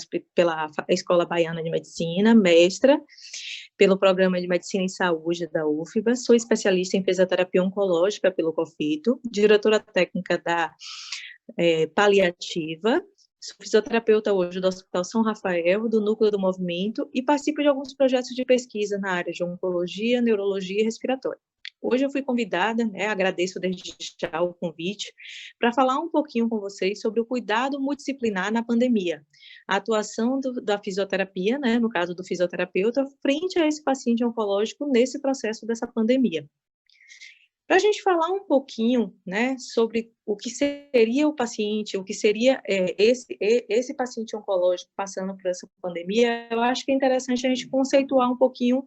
Escola Baiana de Medicina, mestra pelo Programa de Medicina e Saúde da UFBA, sou especialista em fisioterapia oncológica pelo COFITO, diretora técnica da Paliativa, sou fisioterapeuta hoje do Hospital São Rafael, do Núcleo do Movimento, e participo de alguns projetos de pesquisa na área de oncologia, neurologia e respiratória. Hoje eu fui convidada, né, agradeço desde já o convite, para falar um pouquinho com vocês sobre o cuidado multidisciplinar na pandemia, a atuação da fisioterapia, né, no caso do fisioterapeuta, frente a esse paciente oncológico nesse processo dessa pandemia. Para a gente falar um pouquinho, né, sobre o que seria o paciente, o que seria esse paciente oncológico passando por essa pandemia, eu acho que é interessante a gente conceituar um pouquinho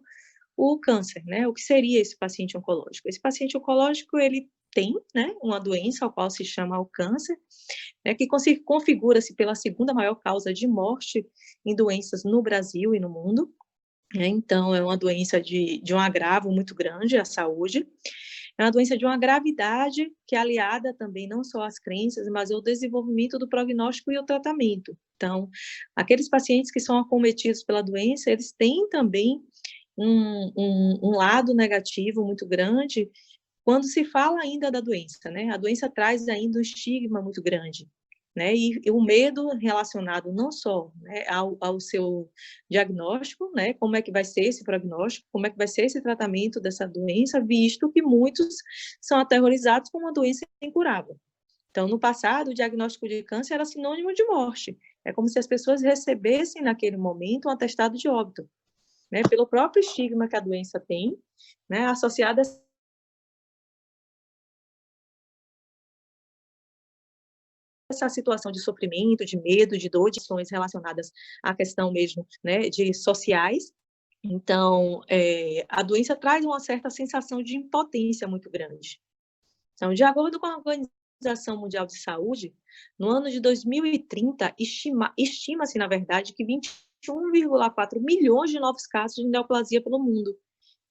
o câncer, né? O que seria esse paciente oncológico? Esse paciente oncológico, ele tem, né, uma doença ao qual se chama o câncer, né, que configura-se pela segunda maior causa de morte em doenças no Brasil e no mundo, né? Então, é uma doença de um agravo muito grande à saúde. É uma doença de uma gravidade que é aliada também não só às crenças, mas ao desenvolvimento do prognóstico e o tratamento. Então, aqueles pacientes que são acometidos pela doença, eles têm também um lado negativo muito grande quando se fala ainda da doença, né? A doença traz ainda um estigma muito grande, né? E o medo relacionado não só, né, ao seu diagnóstico, né? Como é que vai ser esse prognóstico, como é que vai ser esse tratamento dessa doença, visto que muitos são aterrorizados com uma doença incurável. Então, no passado, o diagnóstico de câncer era sinônimo de morte. É como se as pessoas recebessem, naquele momento, um atestado de óbito, né? Pelo próprio estigma que a doença tem, né? Associada a essa situação de sofrimento, de medo, de dor, de questões relacionadas à questão mesmo, né, de sociais. Então, a doença traz uma certa sensação de impotência muito grande. Então, de acordo com a Organização Mundial de Saúde, no ano de 2030, estima-se, na verdade, que 21,4 milhões de novos casos de neoplasia pelo mundo.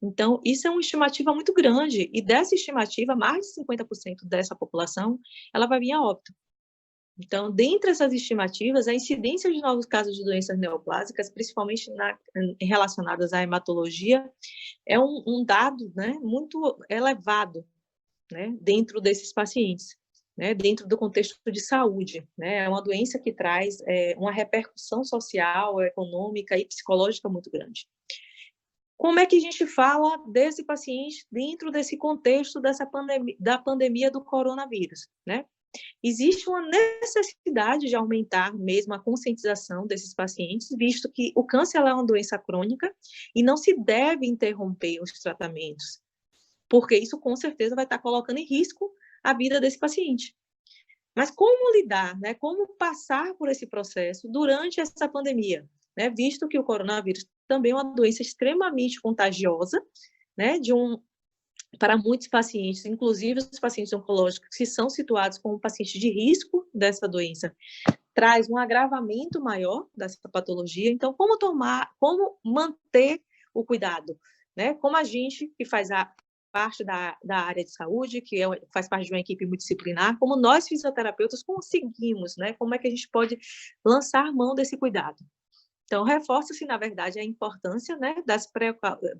Então, isso é uma estimativa muito grande, e dessa estimativa, mais de 50% dessa população, ela vai vir a óbito. Então, dentre essas estimativas, a incidência de novos casos de doenças neoplásicas, principalmente relacionadas à hematologia, é um dado, né, muito elevado, né, dentro desses pacientes, né, dentro do contexto de saúde. Né, é uma doença que traz uma repercussão social, econômica e psicológica muito grande. Como é que a gente fala desse paciente dentro desse contexto da pandemia do coronavírus, né? Existe uma necessidade de aumentar mesmo a conscientização desses pacientes, visto que o câncer é uma doença crônica e não se deve interromper os tratamentos, porque isso com certeza vai estar colocando em risco a vida desse paciente. Mas como lidar, né? Como passar por esse processo durante essa pandemia, né? Visto que o coronavírus também é uma doença extremamente contagiosa, né? Para muitos pacientes, inclusive os pacientes oncológicos que são situados como pacientes de risco dessa doença, traz um agravamento maior dessa patologia. Então, como manter o cuidado, né? Como a gente que faz parte da área de saúde, que faz parte de uma equipe multidisciplinar, como nós fisioterapeutas conseguimos, né? Como é que a gente pode lançar mão desse cuidado? Então, reforça-se, na verdade, a importância, né,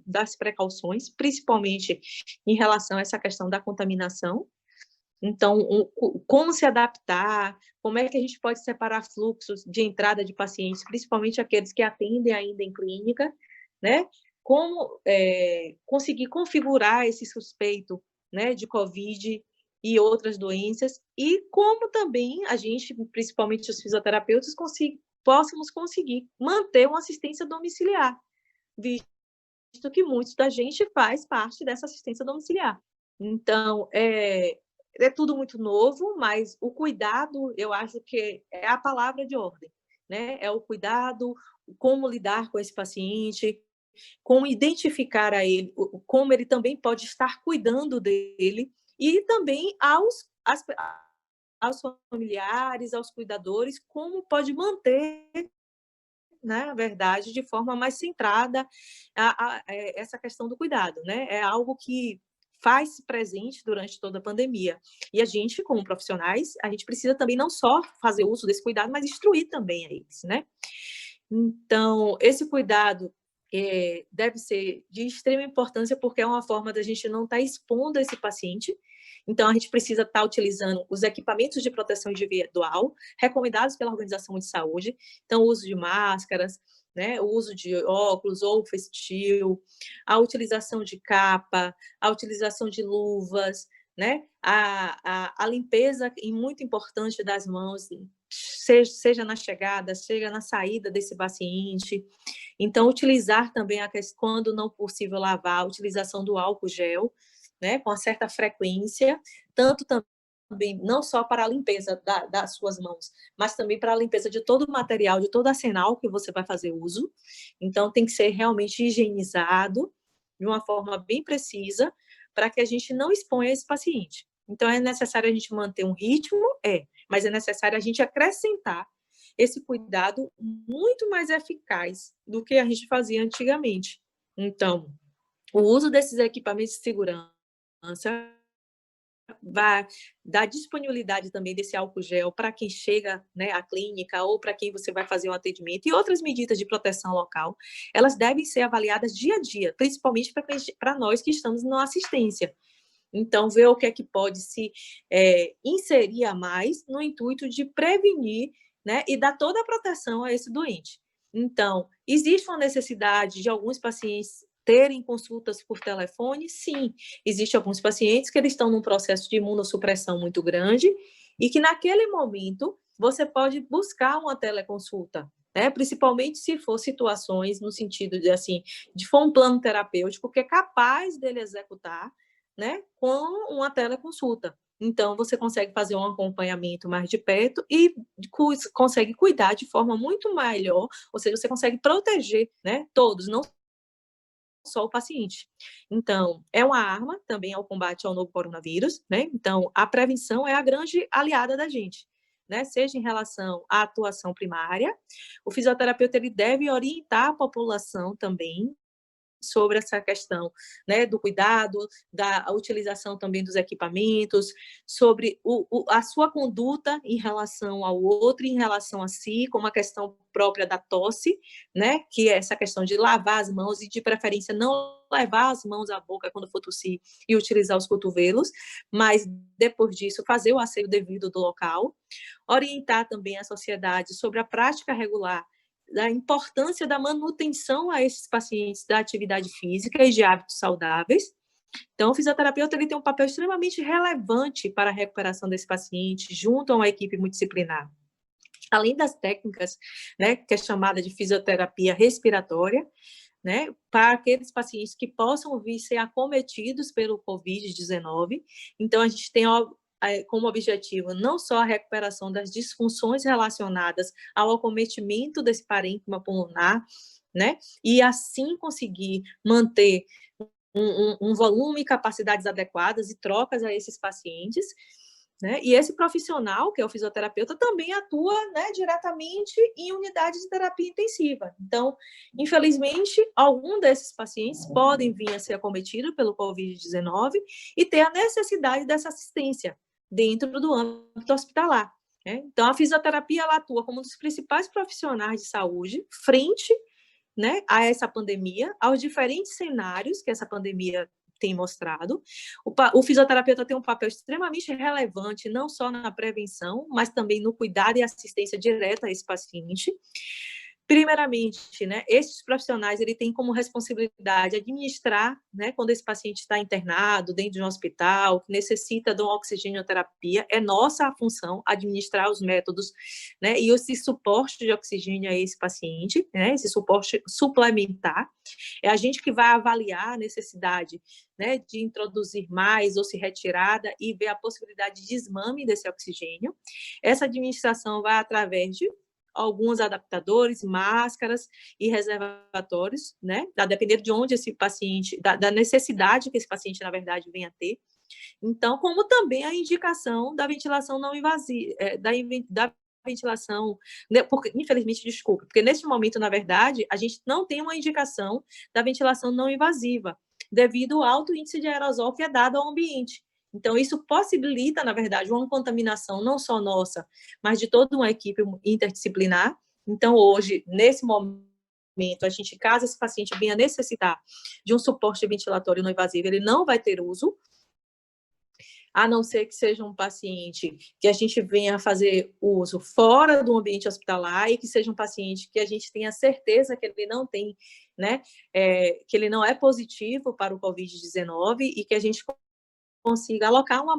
das precauções, principalmente em relação a essa questão da contaminação. Então, como se adaptar, como é que a gente pode separar fluxos de entrada de pacientes, principalmente aqueles que atendem ainda em clínica, né? Como conseguir configurar esse suspeito, né, de COVID e outras doenças, e como também a gente, principalmente os fisioterapeutas, possamos conseguir manter uma assistência domiciliar, visto que muitos da gente faz parte dessa assistência domiciliar. Então, é tudo muito novo, mas o cuidado, eu acho que é a palavra de ordem, né? É o cuidado, como lidar com esse paciente, como identificar a ele, como ele também pode estar cuidando dele, e também aos familiares, aos cuidadores, como pode manter, né, a verdade, de forma mais centrada essa questão do cuidado, né? É algo que faz presente durante toda a pandemia. E a gente, como profissionais, a gente precisa também não só fazer uso desse cuidado, mas instruir também a eles, né? Então, esse cuidado deve ser de extrema importância, porque é uma forma da gente não estar expondo esse paciente. Então, a gente precisa estar utilizando os equipamentos de proteção individual recomendados pela Organização de Saúde. Então, o uso de máscaras, né, o uso de óculos ou face shield, a utilização de capa, a utilização de luvas, né, a limpeza muito importante das mãos, seja na chegada, seja na saída desse paciente. Então, utilizar também, quando não possível lavar, a utilização do álcool gel, né, com uma certa frequência, tanto também, não só para a limpeza das suas mãos, mas também para a limpeza de todo o material, de todo o arsenal que você vai fazer uso. Então, tem que ser realmente higienizado de uma forma bem precisa, para que a gente não exponha esse paciente. Então, é necessário a gente manter um ritmo? Mas é necessário a gente acrescentar esse cuidado muito mais eficaz do que a gente fazia antigamente. Então, o uso desses equipamentos de segurança, vai dar disponibilidade também desse álcool gel para quem chega, né, à clínica ou para quem você vai fazer um atendimento, e outras medidas de proteção local, elas devem ser avaliadas dia a dia, principalmente para nós que estamos na assistência. Então, ver o que é que pode se inserir a mais no intuito de prevenir, né, e dar toda a proteção a esse doente. Então, existe uma necessidade de alguns pacientes terem consultas por telefone? Sim. Existem alguns pacientes que eles estão num processo de imunossupressão muito grande e que, naquele momento, você pode buscar uma teleconsulta, né? Principalmente se for situações no sentido de, assim, de for um plano terapêutico que é capaz dele executar, né, com uma teleconsulta. Então, você consegue fazer um acompanhamento mais de perto e consegue cuidar de forma muito melhor, ou seja, você consegue proteger, né, todos, não só o paciente. Então, é uma arma também ao combate ao novo coronavírus, né? Então, a prevenção é a grande aliada da gente, né? Seja em relação à atuação primária, o fisioterapeuta ele deve orientar a população também sobre essa questão, né, do cuidado, da utilização também dos equipamentos, sobre a sua conduta em relação ao outro, em relação a si, como a questão própria da tosse, né, que é essa questão de lavar as mãos e, de preferência, não levar as mãos à boca quando for tossir e utilizar os cotovelos, mas, depois disso, fazer o asseio devido do local, orientar também a sociedade sobre a prática regular da importância da manutenção a esses pacientes da atividade física e de hábitos saudáveis. Então, o fisioterapeuta ele tem um papel extremamente relevante para a recuperação desse paciente, junto a uma equipe multidisciplinar. Além das técnicas, né, que é chamada de fisioterapia respiratória, né, para aqueles pacientes que possam vir ser acometidos pelo Covid-19. Então, a gente tem como objetivo não só a recuperação das disfunções relacionadas ao acometimento desse parênquima pulmonar, né, e assim conseguir manter um volume e capacidades adequadas e trocas a esses pacientes, né? E esse profissional, que é o fisioterapeuta, também atua, né, diretamente em unidades de terapia intensiva. Então, infelizmente, algum desses pacientes podem vir a ser acometidos pelo Covid-19 e ter a necessidade dessa assistência dentro do âmbito hospitalar, né? Então, a fisioterapia ela atua como um dos principais profissionais de saúde frente, né, a essa pandemia, aos diferentes cenários que essa pandemia tem mostrado. O fisioterapeuta tem um papel extremamente relevante, não só na prevenção, mas também no cuidado e assistência direta a esse paciente. Primeiramente, né, esses profissionais ele têm como responsabilidade administrar, né, quando esse paciente está internado dentro de um hospital, que necessita de uma oxigenoterapia, é nossa a função administrar os métodos, né, e esse suporte de oxigênio a esse paciente, né, esse suporte suplementar. É a gente que vai avaliar a necessidade, né, de introduzir mais ou se retirada e ver a possibilidade de desmame desse oxigênio. Essa administração vai através de alguns adaptadores, máscaras e reservatórios, né? A depender de onde esse paciente, da necessidade que esse paciente, na verdade, venha a ter. Então, como também a indicação da ventilação não invasiva, da ventilação, né? Porque, infelizmente, desculpa, porque neste momento, na verdade, a gente não tem uma indicação da ventilação não invasiva, devido ao alto índice de aerosol que é dado ao ambiente. Então, isso possibilita, na verdade, uma contaminação não só nossa, mas de toda uma equipe interdisciplinar. Então, hoje, nesse momento, a gente, caso esse paciente venha necessitar de um suporte ventilatório não invasivo, ele não vai ter uso, a não ser que seja um paciente que a gente venha fazer uso fora do ambiente hospitalar e que seja um paciente que a gente tenha certeza que ele não tem, né, que ele não é positivo para o Covid-19 e que a gente consiga alocar uma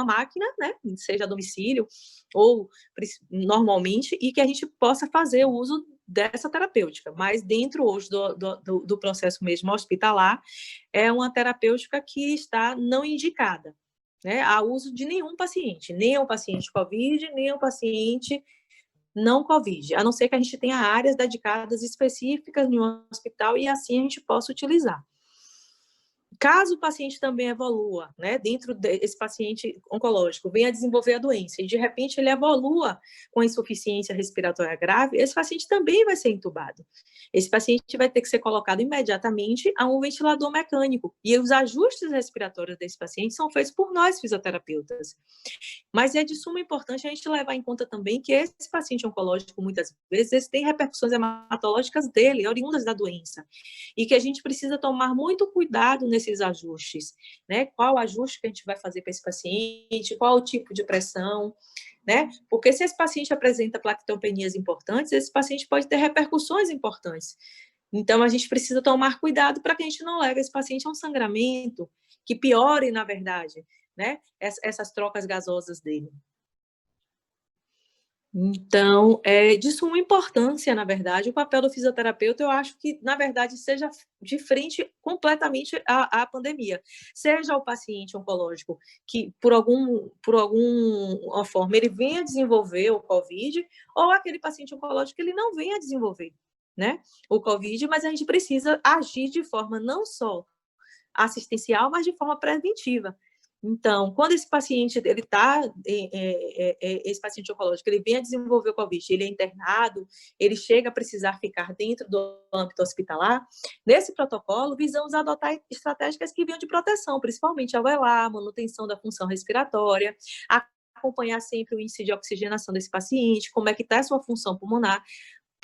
máquina, né, seja a domicílio ou normalmente, e que a gente possa fazer o uso dessa terapêutica. Mas dentro hoje do processo mesmo hospitalar, é uma terapêutica que está não indicada, né, a uso de nenhum paciente, nem o paciente COVID, nem o paciente não COVID, a não ser que a gente tenha áreas dedicadas específicas em um hospital e assim a gente possa utilizar. Caso o paciente também evolua, né, dentro desse paciente oncológico, venha a desenvolver a doença e, de repente, ele evolua com insuficiência respiratória grave, esse paciente também vai ser entubado. Esse paciente vai ter que ser colocado imediatamente a um ventilador mecânico. E os ajustes respiratórios desse paciente são feitos por nós, fisioterapeutas. Mas é de suma importância a gente levar em conta também que esse paciente oncológico, muitas vezes, tem repercussões hematológicas dele, oriundas da doença, e que a gente precisa tomar muito cuidado nesses ajustes, né? Qual ajuste que a gente vai fazer para esse paciente, qual o tipo de pressão, né? Porque se esse paciente apresenta plaquetopenias importantes, esse paciente pode ter repercussões importantes. Então, a gente precisa tomar cuidado para que a gente não leve esse paciente a um sangramento, que piore, na verdade, né, essas trocas gasosas dele. Então, é de suma importância, na verdade, o papel do fisioterapeuta, eu acho que, na verdade, seja de frente completamente à pandemia. Seja o paciente oncológico que, por alguma forma, ele venha desenvolver o COVID, ou aquele paciente oncológico que ele não venha desenvolver, né, o COVID, mas a gente precisa agir de forma não só assistencial, mas de forma preventiva. Então, quando esse paciente ele está, esse paciente oncológico, ele vem a desenvolver o COVID, ele é internado, ele chega a precisar ficar dentro do âmbito hospitalar, nesse protocolo visamos adotar estratégias que venham de proteção, principalmente a velar, manutenção da função respiratória, acompanhar sempre o índice de oxigenação desse paciente, como é que está a sua função pulmonar,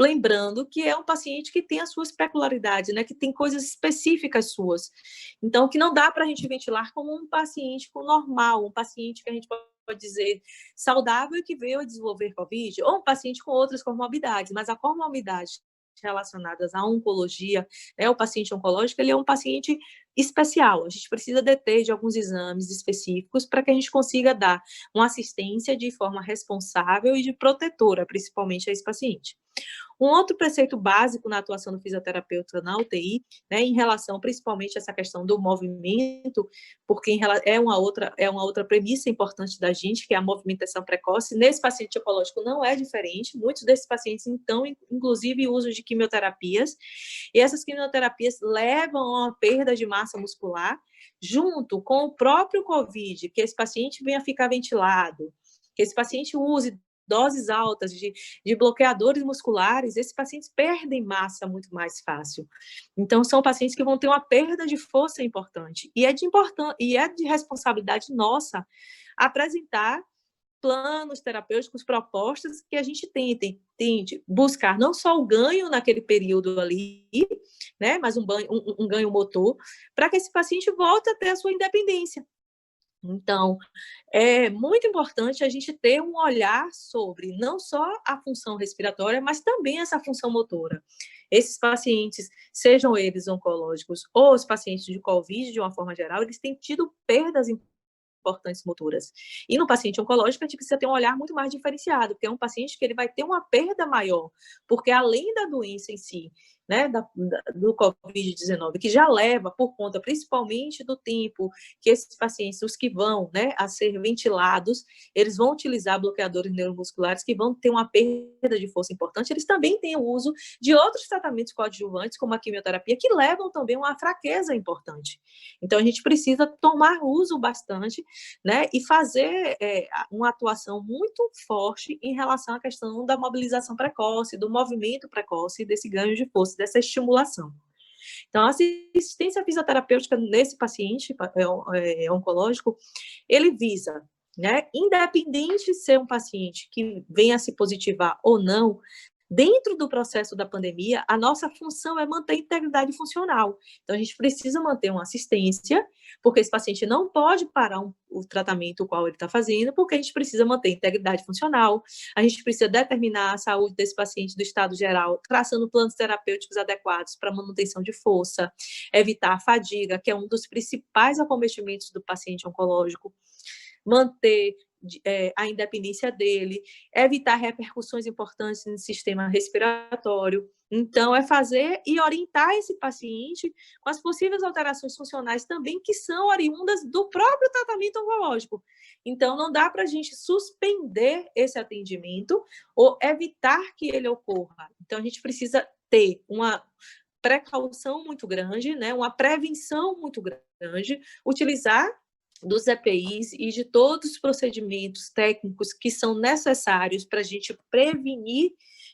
lembrando que é um paciente que tem as suas peculiaridades, né, que tem coisas específicas suas. Então, que não dá para a gente ventilar como um paciente normal, um paciente que a gente pode dizer saudável e que veio a desenvolver COVID, ou um paciente com outras comorbidades, mas a comorbidade relacionadas à oncologia, né, o paciente oncológico, ele é um paciente especial. A gente precisa deter de alguns exames específicos para que a gente consiga dar uma assistência de forma responsável e de protetora, principalmente a esse paciente. Um outro preceito básico na atuação do fisioterapeuta na UTI, né, em relação principalmente a essa questão do movimento, porque é uma outra premissa importante da gente, que é a movimentação precoce. Nesse paciente oncológico não é diferente. Muitos desses pacientes, então, inclusive, uso de quimioterapias, e essas quimioterapias levam a uma perda de massa muscular, junto com o próprio COVID, que esse paciente venha a ficar ventilado, que esse paciente use doses altas de bloqueadores musculares, esses pacientes perdem massa muito mais fácil. Então, são pacientes que vão ter uma perda de força importante. E é de responsabilidade nossa apresentar planos terapêuticos, propostas que a gente tente buscar não só o ganho naquele período ali, né, mas um ganho motor, para que esse paciente volte a ter a sua independência. Então, é muito importante a gente ter um olhar sobre não só a função respiratória, mas também essa função motora. Esses pacientes, sejam eles oncológicos ou os pacientes de COVID, de uma forma geral, eles têm tido perdas importantes motoras. E no paciente oncológico, a gente precisa ter um olhar muito mais diferenciado, porque é um paciente que ele vai ter uma perda maior, porque além da doença em si, né, do COVID-19, que já leva por conta, principalmente do tempo que esses pacientes, os que vão, né, a ser ventilados, eles vão utilizar bloqueadores neuromusculares que vão ter uma perda de força importante, eles também têm o uso de outros tratamentos coadjuvantes, como a quimioterapia, que levam também uma fraqueza importante. Então, a gente precisa tomar uso bastante, né, e fazer uma atuação muito forte em relação à questão da mobilização precoce, do movimento precoce, desse ganho de força, dessa estimulação. Então, a assistência fisioterapêutica nesse paciente oncológico, ele visa, né, independente de ser um paciente que venha a se positivar ou não, dentro do processo da pandemia, a nossa função é manter a integridade funcional. Então, a gente precisa manter uma assistência, porque esse paciente não pode parar o tratamento qual ele está fazendo, porque a gente precisa manter a integridade funcional, a gente precisa determinar a saúde desse paciente do estado geral, traçando planos terapêuticos adequados para manutenção de força, evitar a fadiga, que é um dos principais acometimentos do paciente oncológico, manter a independência dele, evitar repercussões importantes no sistema respiratório. Então, é fazer e orientar esse paciente com as possíveis alterações funcionais também que são oriundas do próprio tratamento oncológico. Então, não dá para a gente suspender esse atendimento ou evitar que ele ocorra. Então, a gente precisa ter uma precaução muito grande, né, uma prevenção muito grande, grande, utilizar dos EPIs e de todos os procedimentos técnicos que são necessários para a gente prevenir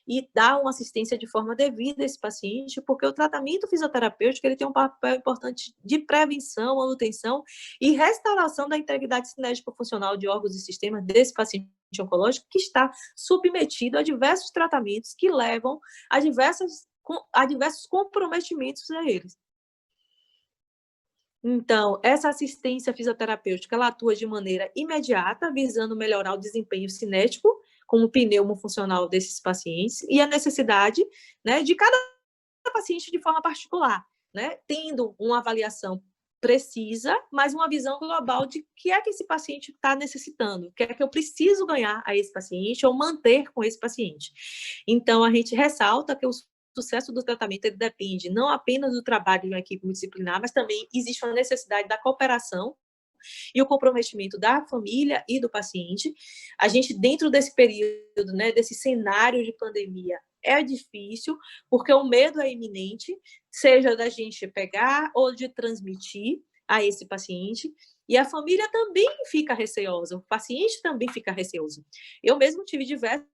e dar uma assistência de forma devida a esse paciente, porque o tratamento fisioterapêutico ele tem um papel importante de prevenção, manutenção e restauração da integridade cinético-funcional de órgãos e sistemas desse paciente oncológico que está submetido a diversos tratamentos que levam a diversos comprometimentos a eles. Então, essa assistência fisioterapêutica, ela atua de maneira imediata, visando melhorar o desempenho cinético, como pneumofuncional desses pacientes, e a necessidade, né, de cada paciente de forma particular, né, tendo uma avaliação precisa, mas uma visão global de o que é que esse paciente está necessitando, o que é que eu preciso ganhar a esse paciente ou manter com esse paciente. Então, a gente ressalta que o sucesso do tratamento ele depende não apenas do trabalho de uma equipe multidisciplinar, mas também existe uma necessidade da cooperação e o comprometimento da família e do paciente. A gente, dentro desse período, né, desse cenário de pandemia, é difícil, porque o medo é iminente, seja da gente pegar ou de transmitir a esse paciente, e a família também fica receosa, o paciente também fica receoso. Eu mesmo tive diversos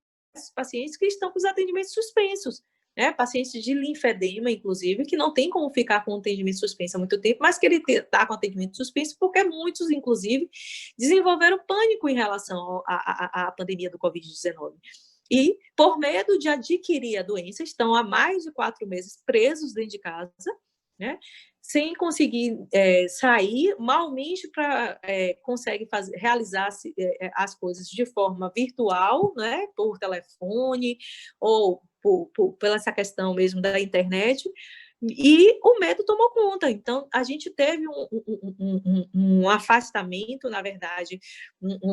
pacientes que estão com os atendimentos suspensos, né, pacientes de linfedema, inclusive, que não tem como ficar com o atendimento suspenso há muito tempo, mas que ele está com atendimento suspenso porque muitos, inclusive, desenvolveram pânico em relação à pandemia do Covid-19. E, por medo de adquirir a doença, estão há mais de 4 meses presos dentro de casa, né, sem conseguir sair, malmente consegue realizar as coisas de forma virtual, né, por telefone ou pela essa questão mesmo da internet, e o medo tomou conta. Então, a gente teve um afastamento, na verdade,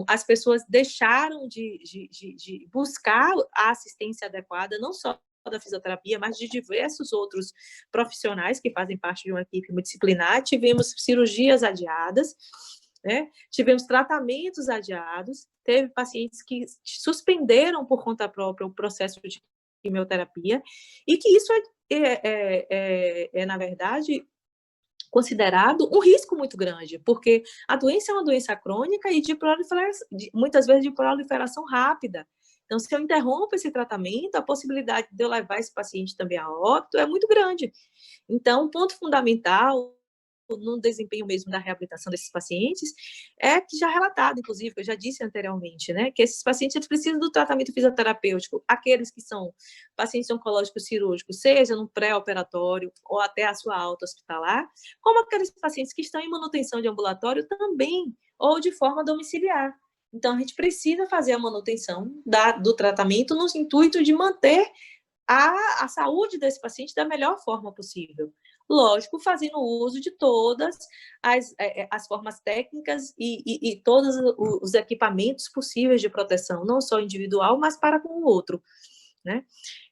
as pessoas deixaram de buscar a assistência adequada, não só da fisioterapia, mas de diversos outros profissionais que fazem parte de uma equipe multidisciplinar. Tivemos cirurgias adiadas, né? Tivemos tratamentos adiados, teve pacientes que suspenderam por conta própria o processo de quimioterapia, e que isso na verdade, considerado um risco muito grande, porque a doença é uma doença crônica e muitas vezes de proliferação rápida. Então, se eu interrompo esse tratamento, a possibilidade de eu levar esse paciente também a óbito é muito grande. Então, um ponto fundamental no desempenho mesmo da reabilitação desses pacientes, é que já relatado, inclusive, que eu já disse anteriormente, né, que esses pacientes eles precisam do tratamento fisioterapêutico, aqueles que são pacientes oncológicos cirúrgicos, seja no pré-operatório ou até a sua alta hospitalar, como aqueles pacientes que estão em manutenção de ambulatório também, ou de forma domiciliar. Então, a gente precisa fazer a manutenção do tratamento no intuito de manter a saúde desse paciente da melhor forma possível. Lógico, fazendo uso de todas as formas técnicas e todos os equipamentos possíveis de proteção, não só individual, mas para com o outro, né?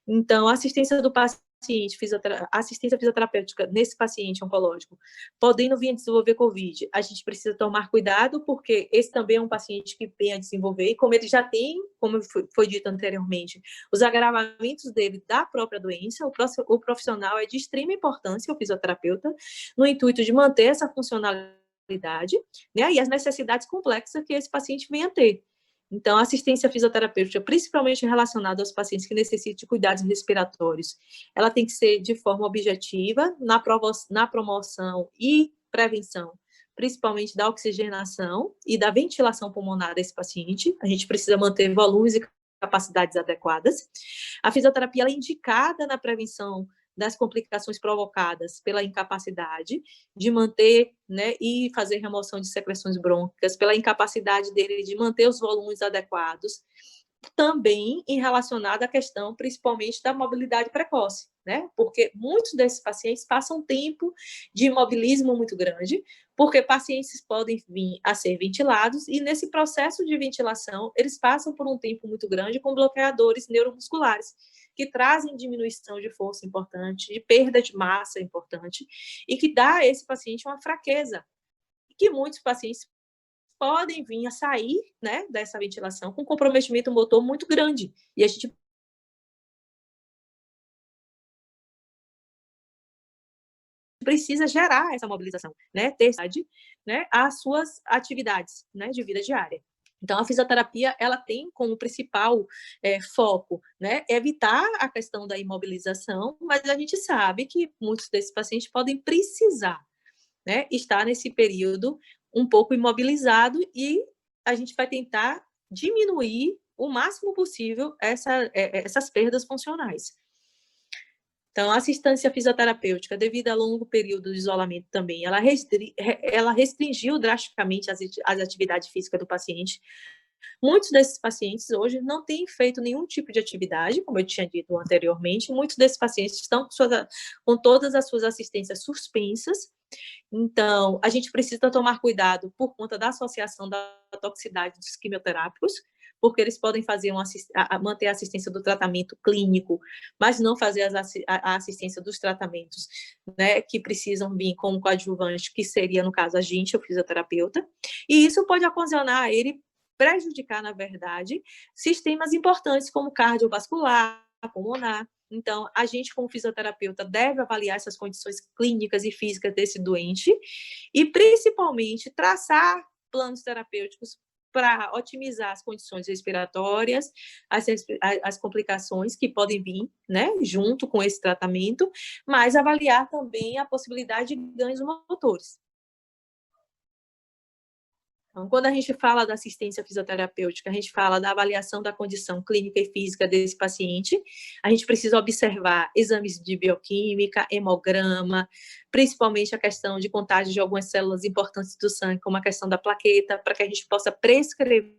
Então, a assistência do paciente, assistência fisioterapêutica nesse paciente oncológico, podendo vir a desenvolver COVID, a gente precisa tomar cuidado, porque esse também é um paciente que vem a desenvolver, e como ele já tem, como foi dito anteriormente, os agravamentos dele da própria doença, o profissional é de extrema importância, o fisioterapeuta, no intuito de manter essa funcionalidade, né, e as necessidades complexas que esse paciente vem a ter. Então, a assistência fisioterapêutica, principalmente relacionada aos pacientes que necessitam de cuidados respiratórios, ela tem que ser de forma objetiva, na promoção e prevenção, principalmente da oxigenação e da ventilação pulmonar desse paciente. A gente precisa manter volumes e capacidades adequadas. A fisioterapia ela é indicada na prevenção das complicações provocadas pela incapacidade de manter, né, e fazer remoção de secreções brônquicas, pela incapacidade dele de manter os volumes adequados, também em relacionado à questão, principalmente, da mobilidade precoce, né, porque muitos desses pacientes passam tempo de imobilismo muito grande, porque pacientes podem vir a ser ventilados, e nesse processo de ventilação, eles passam por um tempo muito grande com bloqueadores neuromusculares, que trazem diminuição de força importante, de perda de massa importante, e que dá a esse paciente uma fraqueza, que muitos pacientes podem vir a sair, né, dessa ventilação com comprometimento motor muito grande, e a gente precisa gerar essa mobilização, né? Ter, né, as suas atividades, né, de vida diária. Então, a fisioterapia, ela tem como principal foco, né, evitar a questão da imobilização, mas a gente sabe que muitos desses pacientes podem precisar, né, estar nesse período um pouco imobilizado e a gente vai tentar diminuir o máximo possível essas perdas funcionais. Então, a assistência fisioterapêutica, devido a longo período de isolamento também, ela restringiu drasticamente as atividades físicas do paciente. Muitos desses pacientes hoje não têm feito nenhum tipo de atividade, como eu tinha dito anteriormente. Muitos desses pacientes estão com todas as suas assistências suspensas. Então, a gente precisa tomar cuidado por conta da associação da toxicidade dos quimioterápicos, porque eles podem fazer manter a assistência do tratamento clínico, mas não fazer a assistência dos tratamentos, né, que precisam vir como coadjuvante, que seria, no caso, a gente, o fisioterapeuta. E isso pode ocasionar ele prejudicar, na verdade, sistemas importantes como cardiovascular, pulmonar. Então, a gente, como fisioterapeuta, deve avaliar essas condições clínicas e físicas desse doente e, principalmente, traçar planos terapêuticos para otimizar as condições respiratórias, as complicações que podem vir, né, junto com esse tratamento, mas avaliar também a possibilidade de ganhos motores. Então, quando a gente fala da assistência fisioterapêutica, a gente fala da avaliação da condição clínica e física desse paciente, a gente precisa observar exames de bioquímica, hemograma, principalmente a questão de contagem de algumas células importantes do sangue, como a questão da plaqueta, para que a gente possa prescrever,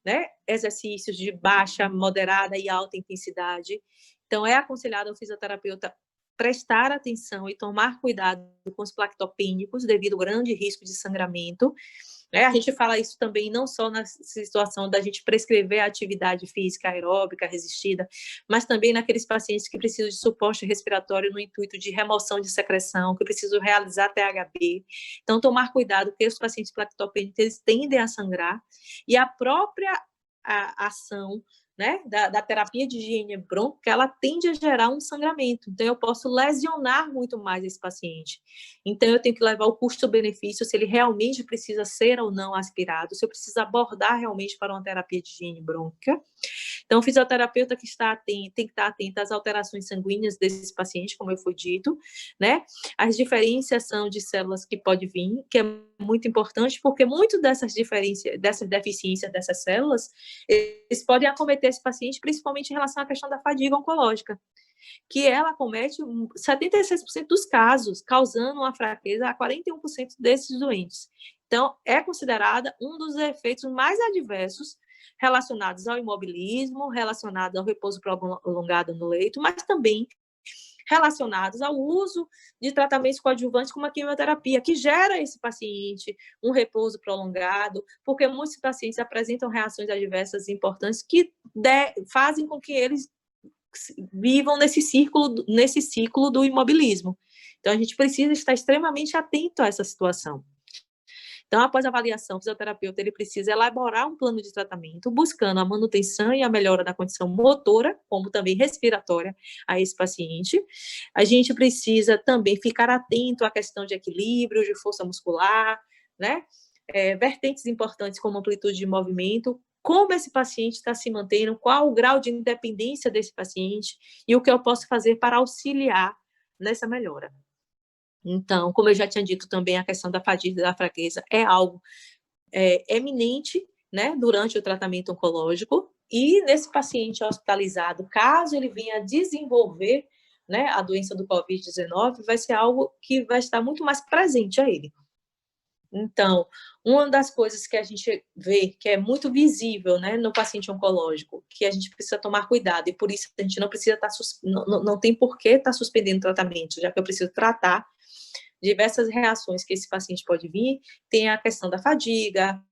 né, exercícios de baixa, moderada e alta intensidade. Então, é aconselhado ao fisioterapeuta prestar atenção e tomar cuidado com os plaquetopênicos, devido ao grande risco de sangramento. A gente fala isso também não só na situação da gente prescrever a atividade física aeróbica resistida, mas também naqueles pacientes que precisam de suporte respiratório no intuito de remoção de secreção, que precisam realizar THB. Então, tomar cuidado, porque os pacientes plaquetopênicos, eles tendem a sangrar, e a própria ação, né, da terapia de higiene brônquica, ela tende a gerar um sangramento. Então, eu posso lesionar muito mais esse paciente. Então, eu tenho que levar o custo-benefício, se ele realmente precisa ser ou não aspirado, se eu preciso abordar realmente para uma terapia de higiene brônquica. Então, o fisioterapeuta que está atento, tem que estar atento às alterações sanguíneas desse paciente, como eu foi dito, né? As diferenciação de células que pode vir, que é muito importante, porque muito dessas deficiências dessas células, eles podem acometer esse paciente, principalmente em relação à questão da fadiga oncológica, que ela acomete 76% dos casos, causando uma fraqueza a 41% desses doentes. Então, é considerada um dos efeitos mais adversos relacionados ao imobilismo, relacionados ao repouso prolongado no leito, mas também relacionados ao uso de tratamentos coadjuvantes como a quimioterapia, que gera esse paciente um repouso prolongado, porque muitos pacientes apresentam reações adversas importantes que fazem com que eles vivam nesse ciclo do imobilismo. Então, a gente precisa estar extremamente atento a essa situação. Então, após a avaliação, o fisioterapeuta ele precisa elaborar um plano de tratamento, buscando a manutenção e a melhora da condição motora, como também respiratória, a esse paciente. A gente precisa também ficar atento à questão de equilíbrio, de força muscular, né? Vertentes importantes como amplitude de movimento, como esse paciente está se mantendo, qual o grau de independência desse paciente e o que eu posso fazer para auxiliar nessa melhora. Então, como eu já tinha dito também, a questão da fadiga e da fraqueza é algo eminente, né, durante o tratamento oncológico, e nesse paciente hospitalizado, caso ele venha a desenvolver, né, a doença do COVID-19, vai ser algo que vai estar muito mais presente a ele. Então, uma das coisas que a gente vê, que é muito visível, né, no paciente oncológico, que a gente precisa tomar cuidado, e por isso a gente não precisa não tem por que estar suspendendo o tratamento, já que eu preciso tratar diversas reações que esse paciente pode vir, tem a questão da fadiga,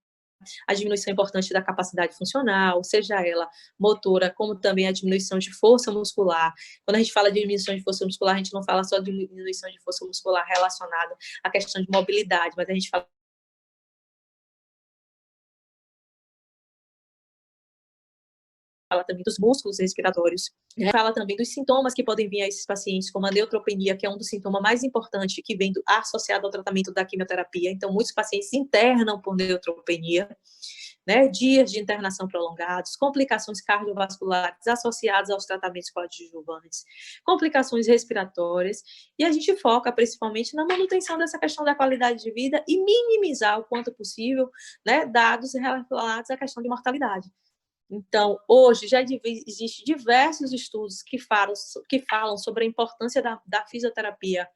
a diminuição importante da capacidade funcional, seja ela motora, como também a diminuição de força muscular. Quando a gente fala de diminuição de força muscular, a gente não fala só de diminuição de força muscular relacionada à questão de mobilidade, mas a gente fala fala também dos músculos respiratórios, fala também dos sintomas que podem vir a esses pacientes, como a neutropenia, que é um dos sintomas mais importantes que vem associado ao tratamento da quimioterapia. Então, muitos pacientes se internam por neutropenia, né, dias de internação prolongados, complicações cardiovasculares associadas aos tratamentos coadjuvantes, complicações respiratórias, e a gente foca principalmente na manutenção dessa questão da qualidade de vida e minimizar o quanto possível, né, dados relacionados à questão de mortalidade. Então, hoje já existem diversos estudos que falam sobre a importância da fisioterapia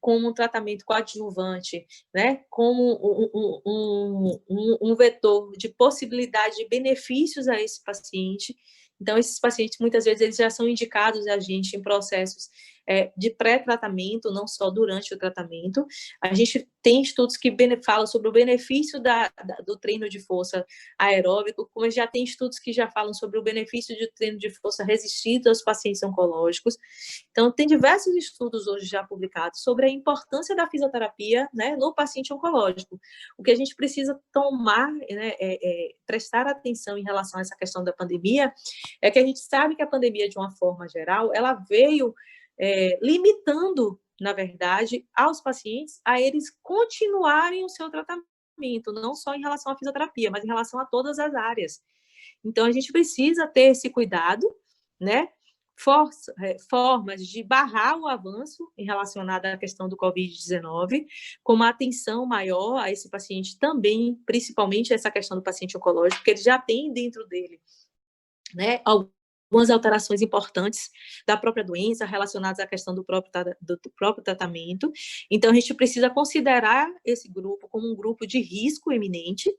como um tratamento coadjuvante, né, como um vetor de possibilidade de benefícios a esse paciente. Então, esses pacientes, muitas vezes, eles já são indicados a gente em processos de pré-tratamento, não só durante o tratamento. A gente tem estudos que falam sobre o benefício do treino de força aeróbico, como já tem estudos que já falam sobre o benefício de treino de força resistido aos pacientes oncológicos. Então, tem diversos estudos hoje já publicados sobre a importância da fisioterapia, né, no paciente oncológico. O que a gente precisa tomar, né, prestar atenção em relação a essa questão da pandemia, é que a gente sabe que a pandemia, de uma forma geral, ela veio limitando, na verdade, aos pacientes a eles continuarem o seu tratamento, não só em relação à fisioterapia, mas em relação a todas as áreas. Então, a gente precisa ter esse cuidado, né? Formas de barrar o avanço relacionado à questão do Covid-19, com uma atenção maior a esse paciente também, principalmente essa questão do paciente oncológico, porque ele já tem dentro dele, né, algumas alterações importantes da própria doença relacionadas à questão do próprio tratamento. Então, a gente precisa considerar esse grupo como um grupo de risco eminente,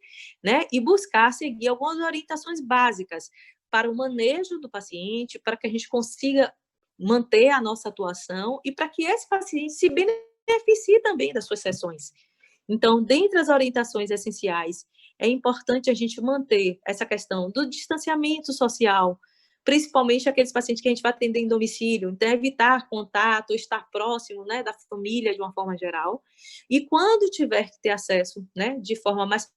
né, e buscar seguir algumas orientações básicas para o manejo do paciente, para que a gente consiga manter a nossa atuação e para que esse paciente se beneficie também das suas sessões. Então, dentre as orientações essenciais, é importante a gente manter essa questão do distanciamento social, principalmente aqueles pacientes que a gente vai atender em domicílio, então evitar contato, estar próximo, né, da família de uma forma geral, e quando tiver que ter acesso, né, de forma mais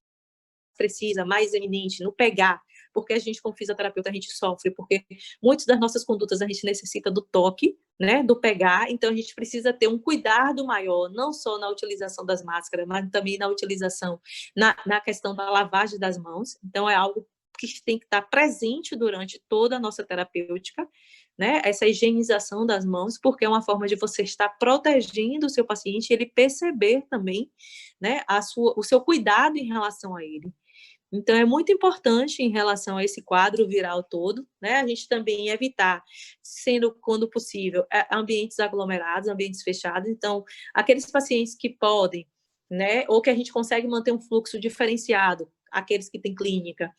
precisa, mais eminente, no pegar, porque a gente, como fisioterapeuta, a gente sofre, porque muitas das nossas condutas a gente necessita do toque, né, do pegar, então a gente precisa ter um cuidado maior, não só na utilização das máscaras, mas também na utilização, na questão da lavagem das mãos, então é algo que tem que estar presente durante toda a nossa terapêutica, né, essa higienização das mãos, porque é uma forma de você estar protegendo o seu paciente, ele perceber também, né, o seu cuidado em relação a ele. Então, é muito importante em relação a esse quadro viral todo, né, a gente também evitar, sendo, quando possível, ambientes aglomerados, ambientes fechados. Então, aqueles pacientes que podem, né, ou que a gente consegue manter um fluxo diferenciado, aqueles que têm clínica,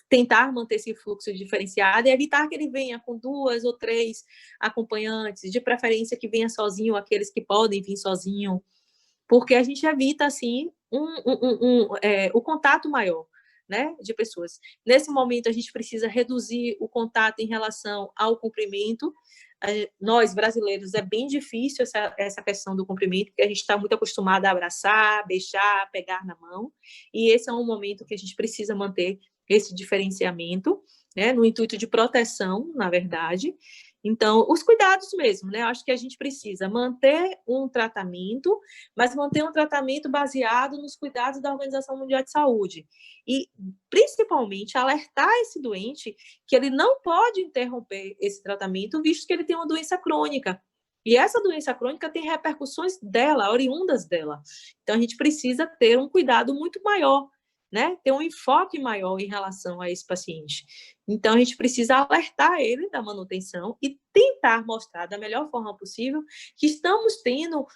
tentar manter esse fluxo diferenciado e evitar que ele venha com 2 ou 3 acompanhantes, de preferência que venha sozinho, aqueles que podem vir sozinho, porque a gente evita, assim, o contato maior, né, de pessoas. Nesse momento, a gente precisa reduzir o contato em relação ao comprimento. Nós, brasileiros, é bem difícil essa questão do comprimento, porque a gente está muito acostumado a abraçar, beijar, pegar na mão, e esse é um momento que a gente precisa manter esse diferenciamento, né, no intuito de proteção, na verdade. Então, os cuidados mesmo, né? Eu acho que a gente precisa manter um tratamento, mas manter um tratamento baseado nos cuidados da Organização Mundial de Saúde. E, principalmente, alertar esse doente que ele não pode interromper esse tratamento, visto que ele tem uma doença crônica. E essa doença crônica tem repercussões dela, oriundas dela. Então, a gente precisa ter um cuidado muito maior, né? Ter um enfoque maior em relação a esse paciente. Então, a gente precisa alertar ele da manutenção e tentar mostrar da melhor forma possível que estamos tendo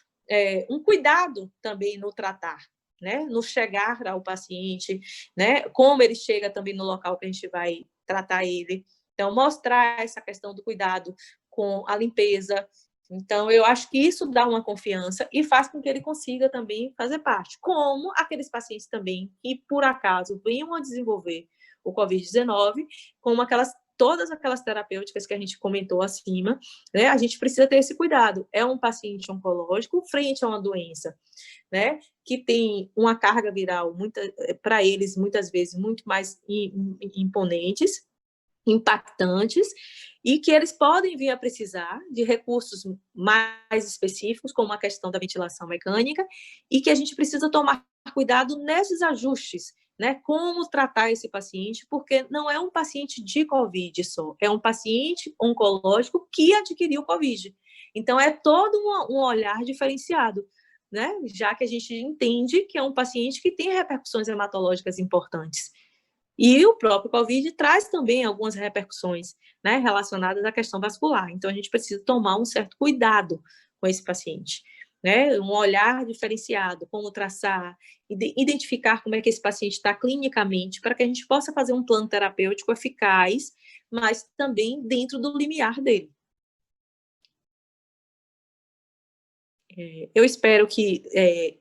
um cuidado também no tratar, né? No chegar ao paciente, né? Como ele chega também no local que a gente vai tratar ele. Então, mostrar essa questão do cuidado com a limpeza. Então, eu acho que isso dá uma confiança e faz com que ele consiga também fazer parte. Como aqueles pacientes também que, por acaso, venham a desenvolver o Covid-19, como todas aquelas terapêuticas que a gente comentou acima, né? A gente precisa ter esse cuidado. É um paciente oncológico frente a uma doença, né, que tem uma carga viral, para eles, muitas vezes, muito mais imponentes, impactantes e que eles podem vir a precisar de recursos mais específicos, como a questão da ventilação mecânica, e que a gente precisa tomar cuidado nesses ajustes, né? Como tratar esse paciente, porque não é um paciente de COVID só, é um paciente oncológico que adquiriu COVID. Então, é todo um olhar diferenciado, né? Já que a gente entende que é um paciente que tem repercussões hematológicas importantes. E o próprio COVID traz também algumas repercussões, né, relacionadas à questão vascular. Então, a gente precisa tomar um certo cuidado com esse paciente, né? Um olhar diferenciado, como traçar, identificar como é que esse paciente está clinicamente, para que a gente possa fazer um plano terapêutico eficaz, mas também dentro do limiar dele. Eu espero que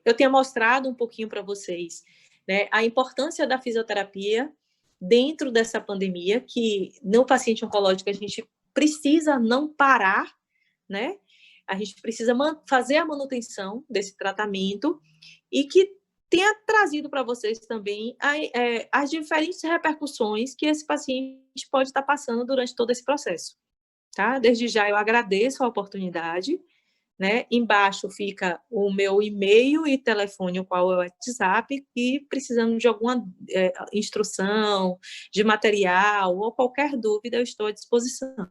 eu tenha mostrado um pouquinho para vocês, né, a importância da fisioterapia dentro dessa pandemia, que no paciente oncológico a gente precisa não parar, né? A gente precisa fazer a manutenção desse tratamento e que tenha trazido para vocês também as diferentes repercussões que esse paciente pode estar passando durante todo esse processo, tá? Desde já eu agradeço a oportunidade, né? Embaixo fica o meu e-mail e telefone, o qual é o WhatsApp, e precisando de alguma instrução, de material ou qualquer dúvida, eu estou à disposição.